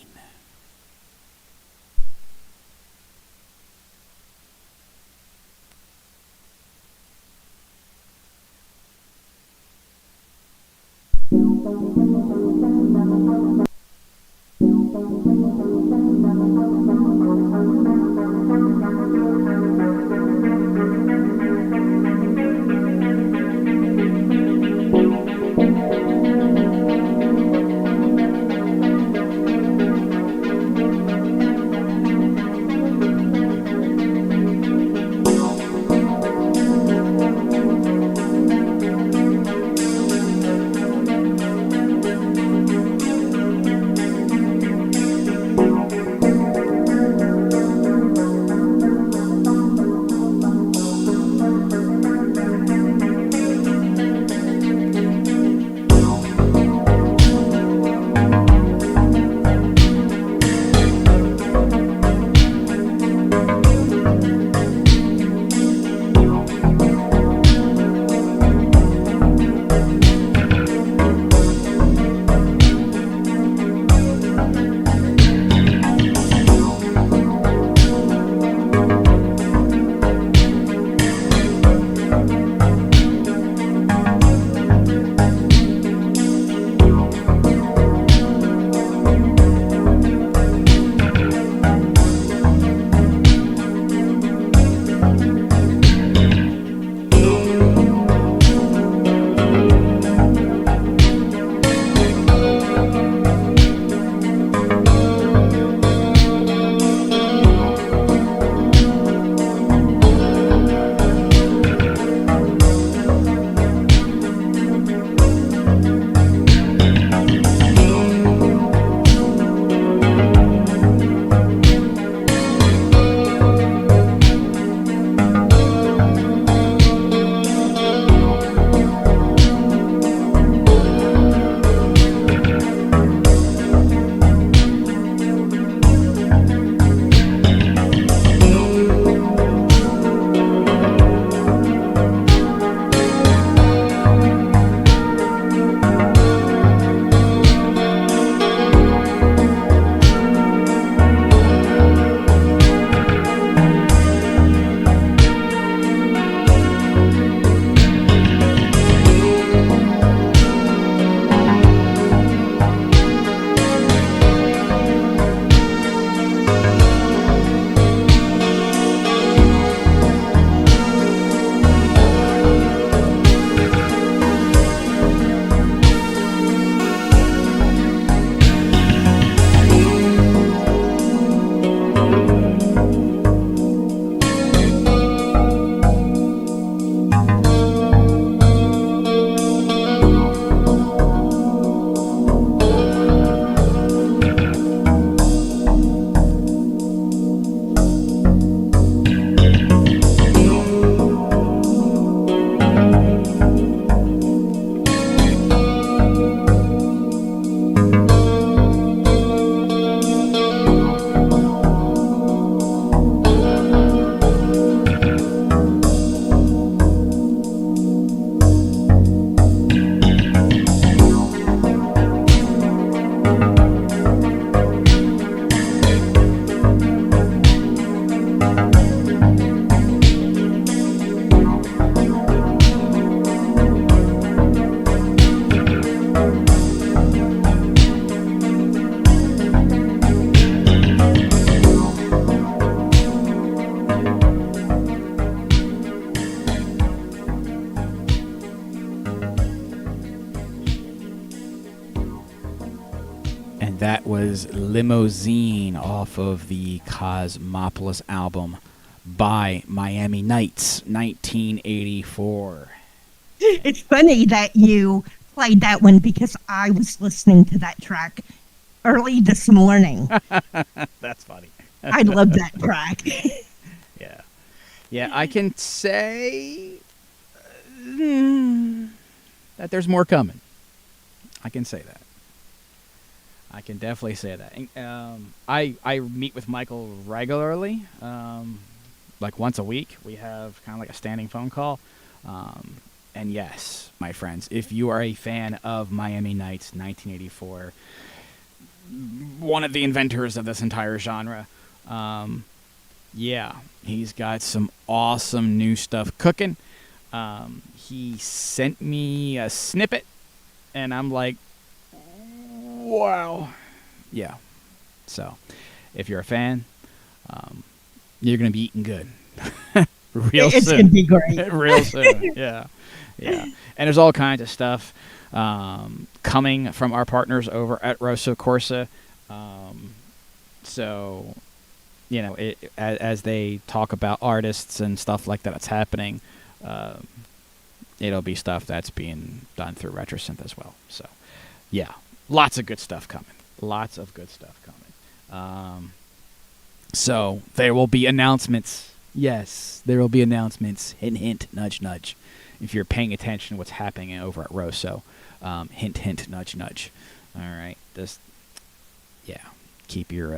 Speaker 1: is Limousine off of the Cosmopolis album by Miami Nights, 1984.
Speaker 2: It's funny that you played that one because I was listening to that track early this morning.
Speaker 1: That's funny.
Speaker 2: I love that track.
Speaker 1: Yeah. Yeah, I can say that there's more coming. I can say that. I can definitely say that. And, I meet with Michael regularly, like once a week. We have kind of like a standing phone call. And yes, my friends, if you are a fan of Miami Nights 1984, one of the inventors of this entire genre, yeah, he's got some awesome new stuff cooking. He sent me a snippet, and I'm like, wow. Yeah. So, if you're a fan, you're going to be eating good. Real soon.
Speaker 2: It's going to be great.
Speaker 1: Real soon. Yeah. Yeah. And there's all kinds of stuff coming from our partners over at Rosso Corsa. So, you know, as they talk about artists and stuff like that that's happening, it'll be stuff that's being done through RetroSynth as well. So, yeah, lots of good stuff coming. Lots of good stuff coming. So, there will be announcements. Yes, there will be announcements. Hint, hint, nudge, nudge. If you're paying attention to what's happening over at Rosso. Hint, hint, nudge, nudge. All right. Just, yeah, keep your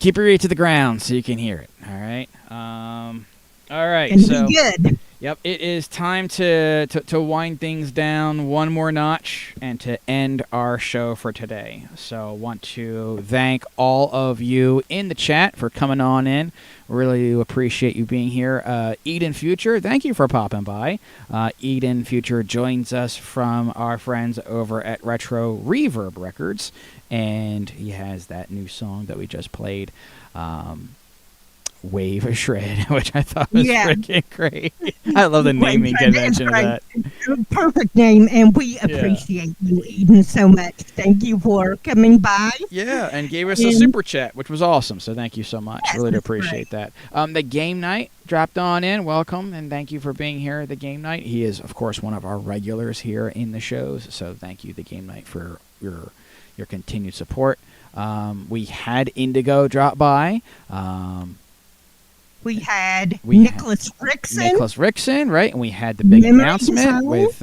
Speaker 1: ear to the ground so you can hear it. All right. All right.
Speaker 2: And
Speaker 1: So,
Speaker 2: be good.
Speaker 1: yep, it is time to wind things down one more notch and to end our show for today. So, I want to thank all of you in the chat for coming on in. Really appreciate you being here. Eden Future, thank you for popping by. Eden Future joins us from our friends over at Retro Reverb Records, and he has that new song that we just played, Wave a Shred, which I thought was freaking great. I love the naming convention of that.
Speaker 2: Perfect name, and we appreciate you, Eden, so much. Thank you for coming by.
Speaker 1: Yeah, and gave us a super chat, which was awesome. So thank you so much.
Speaker 2: Yes,
Speaker 1: Really
Speaker 2: that's
Speaker 1: appreciate that. The Game Night dropped on in. Welcome, and thank you for being here at the Game Night. He is, of course, one of our regulars here in the shows. So thank you, the Game Night, for your continued support. We had Indigo drop by.
Speaker 2: We had Nicholas
Speaker 1: Rickson, right? And we had the big
Speaker 2: Memory
Speaker 1: announcement
Speaker 2: design.
Speaker 1: with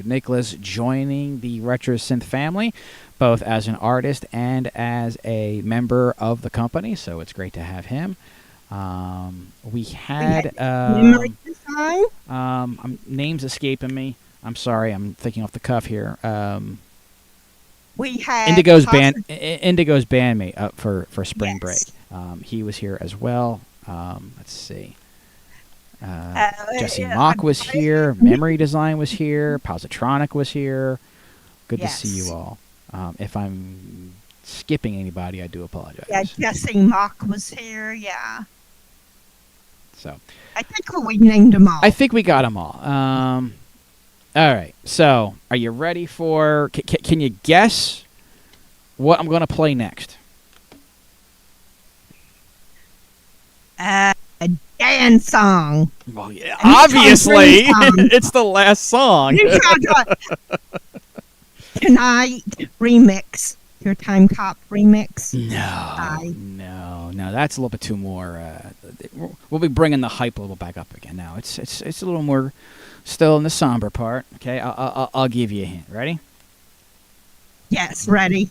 Speaker 1: Nicholas joining the RetroSynth family, both as an artist and as a member of the company. So it's great to have him. We had
Speaker 2: Memory design.
Speaker 1: names escaping me. I'm sorry, I'm thinking off the cuff here.
Speaker 2: We had
Speaker 1: Indigo's bandmate up for spring break. He was here as well. Let's see. Jesse Mock was here. Memory Design was here. Positronic was here. Good to see you all. If I'm skipping anybody, I do apologize.
Speaker 2: Yeah, Jesse Mock was here. Yeah.
Speaker 1: So
Speaker 2: I think we named them all.
Speaker 1: I think we got them all. All right. So are you ready for? Can you guess what I'm going to play next?
Speaker 2: A dance song.
Speaker 1: Well, yeah, obviously, it's the last song.
Speaker 2: Tonight remix. Your Time Cop remix.
Speaker 1: No. That's a little bit too more. We'll be bringing the hype a little back up again. Now it's a little more still in the somber part. Okay, I'll give you a hint. Ready?
Speaker 2: Yes, ready.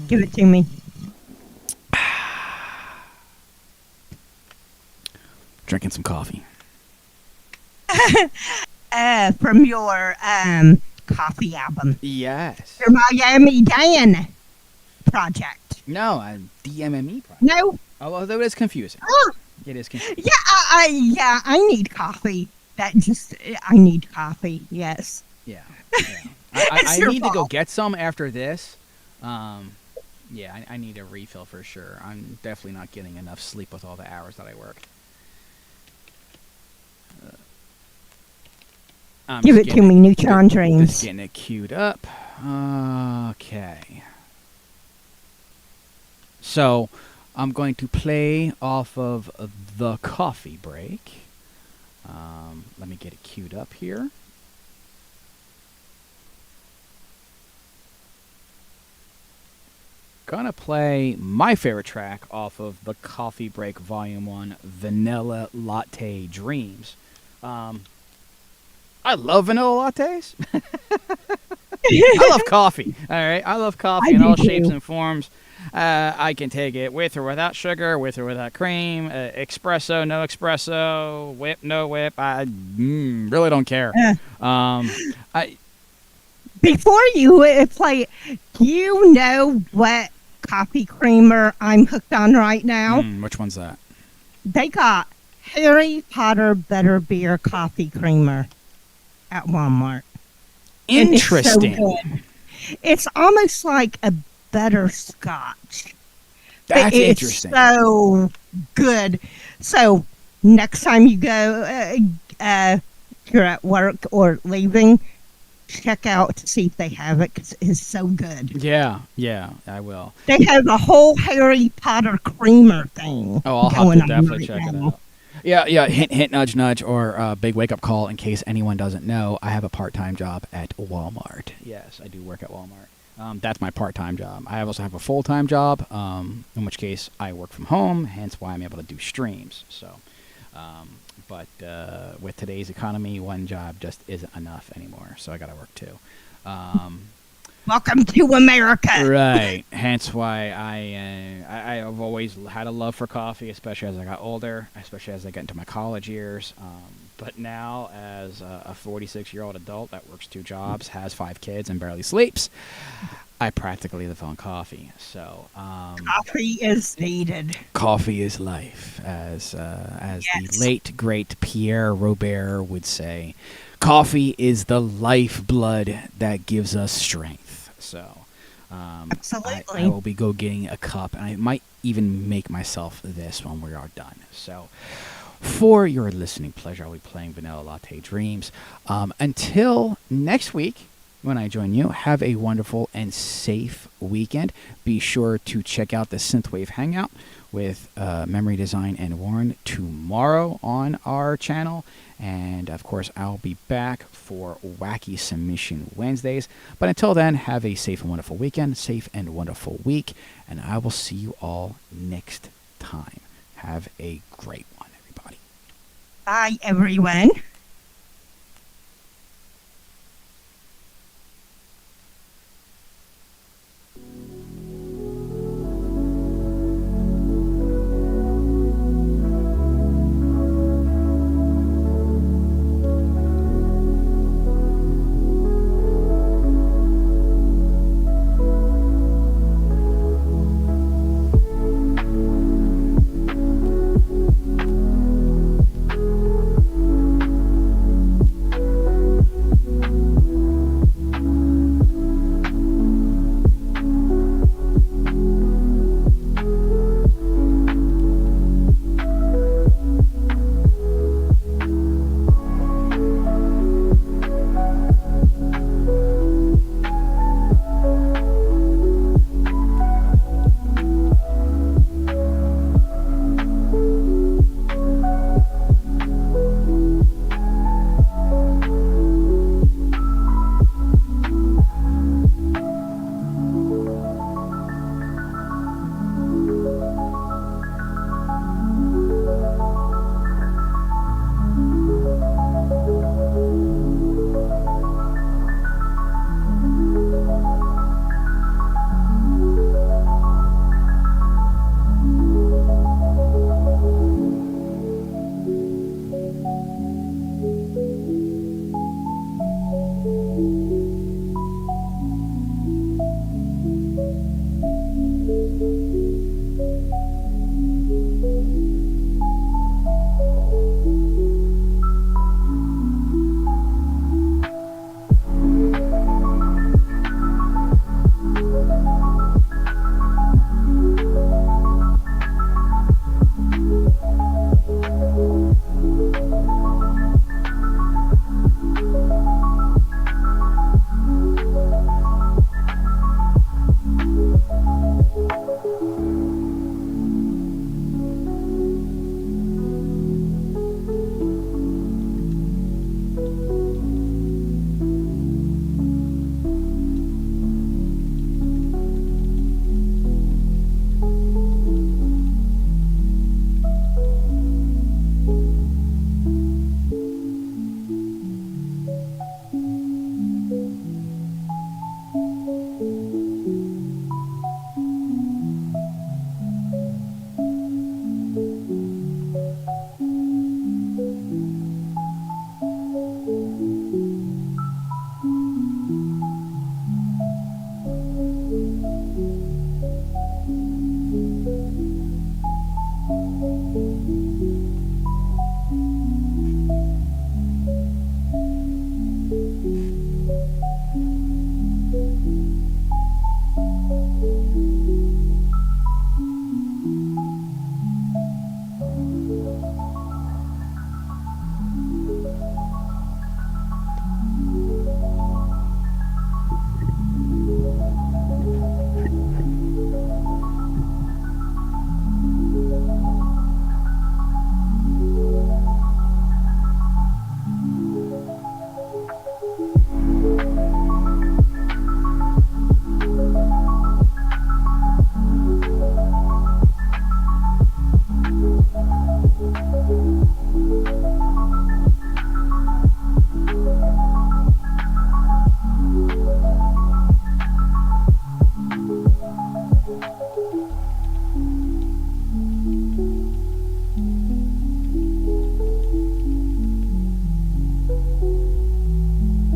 Speaker 2: Give it to me.
Speaker 1: Drinking some coffee.
Speaker 2: From your coffee album.
Speaker 1: Yes.
Speaker 2: Your Miami Dan project.
Speaker 1: No, a DMME project.
Speaker 2: No?
Speaker 1: Although it is confusing.
Speaker 2: Oh.
Speaker 1: It is confusing.
Speaker 2: Yeah, I need coffee. I need coffee, yes.
Speaker 1: Yeah. I need to go get some after this. Yeah, I need a refill for sure. I'm definitely not getting enough sleep with all the hours that I work.
Speaker 2: Give it to me, Neutron Dreams.
Speaker 1: Just getting it queued up. Okay. So I'm going to play off of the coffee break. Let me get it queued up here. Gonna play my favorite track off of the Coffee Break Volume 1, Vanilla Latte Dreams. I love vanilla lattes. I love coffee. All right, I love coffee in all shapes and forms. I can take it with or without sugar, with or without cream, espresso, no espresso, whip, no whip. I really don't care.
Speaker 2: Before you play, do you know what coffee creamer I'm hooked on right now?
Speaker 1: Which one's that?
Speaker 2: They got Harry Potter Butterbeer coffee creamer at Walmart.
Speaker 1: Interesting.
Speaker 2: It's so good. It's almost like a butterscotch.
Speaker 1: That's
Speaker 2: it's
Speaker 1: interesting.
Speaker 2: So good. So next time you go, you're at work or leaving, check out to see if they have it, 'cause it's so good.
Speaker 1: Yeah, I will.
Speaker 2: They have a whole Harry Potter creamer thing.
Speaker 1: Oh, I'll have
Speaker 2: going
Speaker 1: to
Speaker 2: on
Speaker 1: definitely
Speaker 2: right
Speaker 1: check it
Speaker 2: now.
Speaker 1: out. Yeah, hint, nudge, nudge, or big wake-up call in case anyone doesn't know. I have a part-time job at Walmart. Yes, I do work at Walmart. That's my part-time job. I also have a full-time job, in which case I work from home, hence why I'm able to do streams. So, but with today's economy, one job just isn't enough anymore, so I got to work two.
Speaker 2: Welcome to America.
Speaker 1: Right. Hence why I've always had a love for coffee, especially as I got older, especially as I get into my college years. But now, as a 46-year-old adult that works two jobs, has 5 kids, and barely sleeps, I practically live on coffee. So
Speaker 2: Coffee is needed.
Speaker 1: coffee is life, as
Speaker 2: Yes.
Speaker 1: the late great Pierre Robert would say. Coffee is the lifeblood that gives us strength. So,
Speaker 2: Absolutely.
Speaker 1: I will be getting a cup, and I might even make myself this when we are done. So, for your listening pleasure, I'll be playing Vanilla Latte Dreams. Until next week, when I join you, have a wonderful and safe weekend. Be sure to check out the Synthwave Hangout with Memory Design and Warren tomorrow on our channel. And, of course, I'll be back for Wacky Submission Wednesdays. But until then, have a safe and wonderful weekend, safe and wonderful week, and I will see you all next time. Have a great one, everybody.
Speaker 2: Bye, everyone.